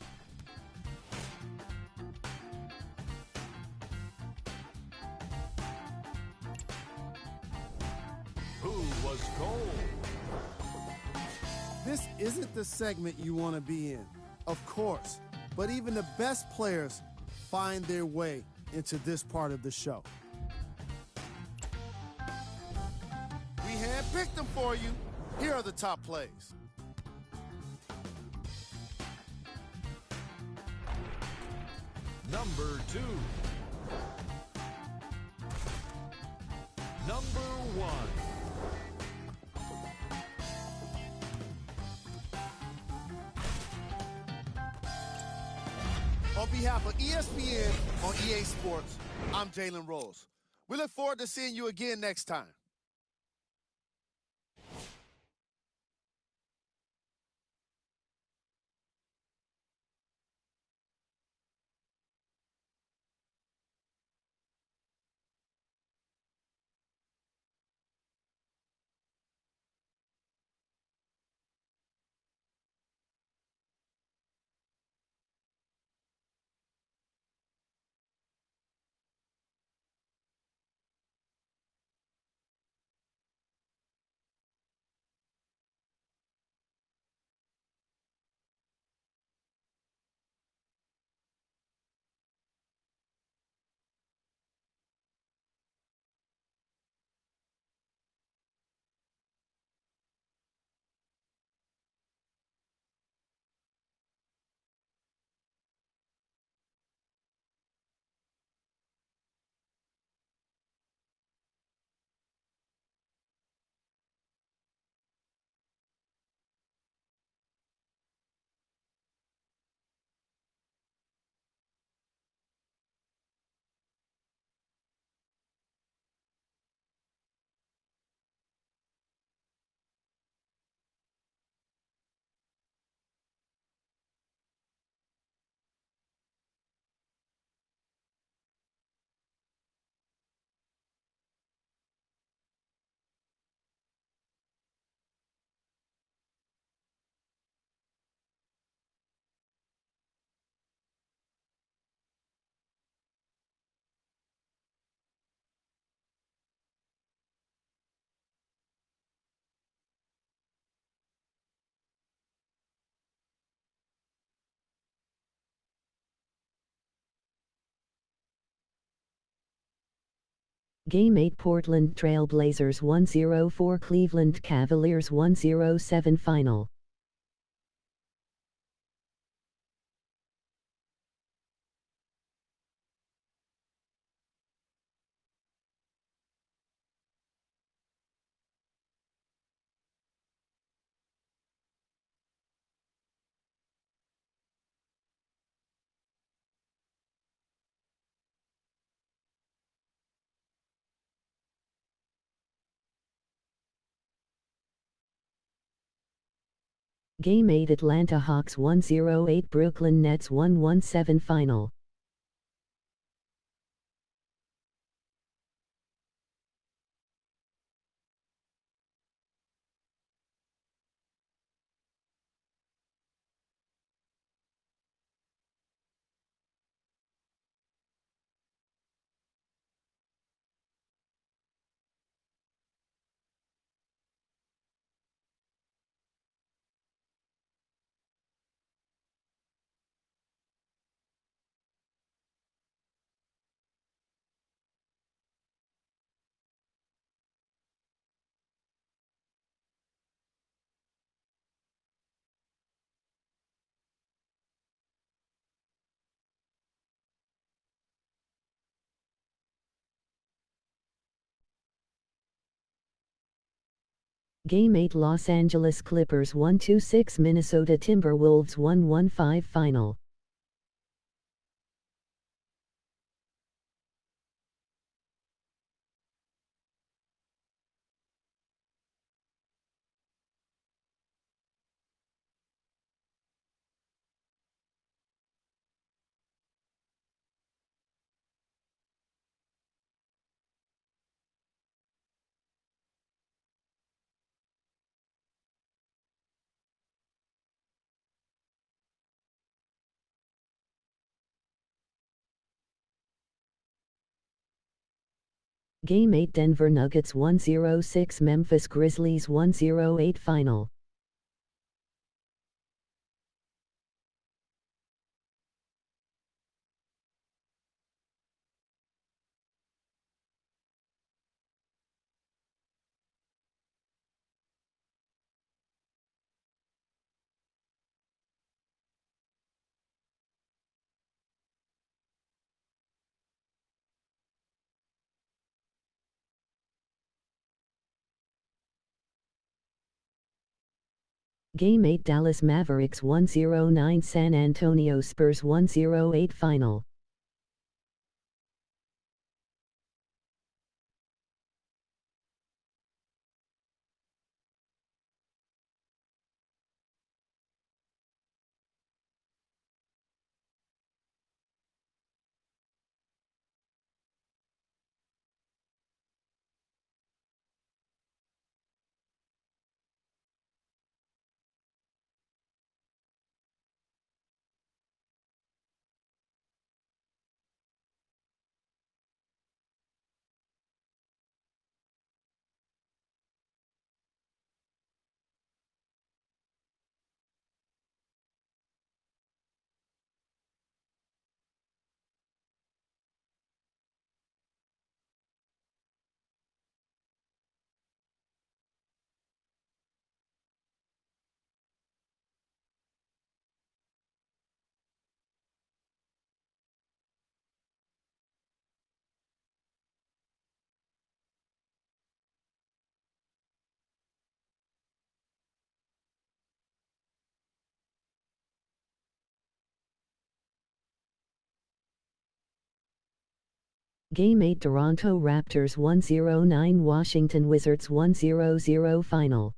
Who was gold? This isn't the segment you want to be in, of course, but even the best players find their way into this part of the show. We handpicked them for you. Here are the top plays. Number 2. Number 1. On behalf of ESPN on EA Sports, I'm Jalen Rose. We look forward to seeing you again next time. Game 8 Portland Trail Blazers 104 Cleveland Cavaliers 107 Final. Game 8 Atlanta Hawks 108 Brooklyn Nets 117 Final. Game 8 Los Angeles Clippers 126 Minnesota Timberwolves 115 Final. Game 8 Denver Nuggets 106 Memphis Grizzlies 108 Final. Game 8 Dallas Mavericks 109 San Antonio Spurs 108 Final. Game 8 Toronto Raptors 109 Washington Wizards 100 Final.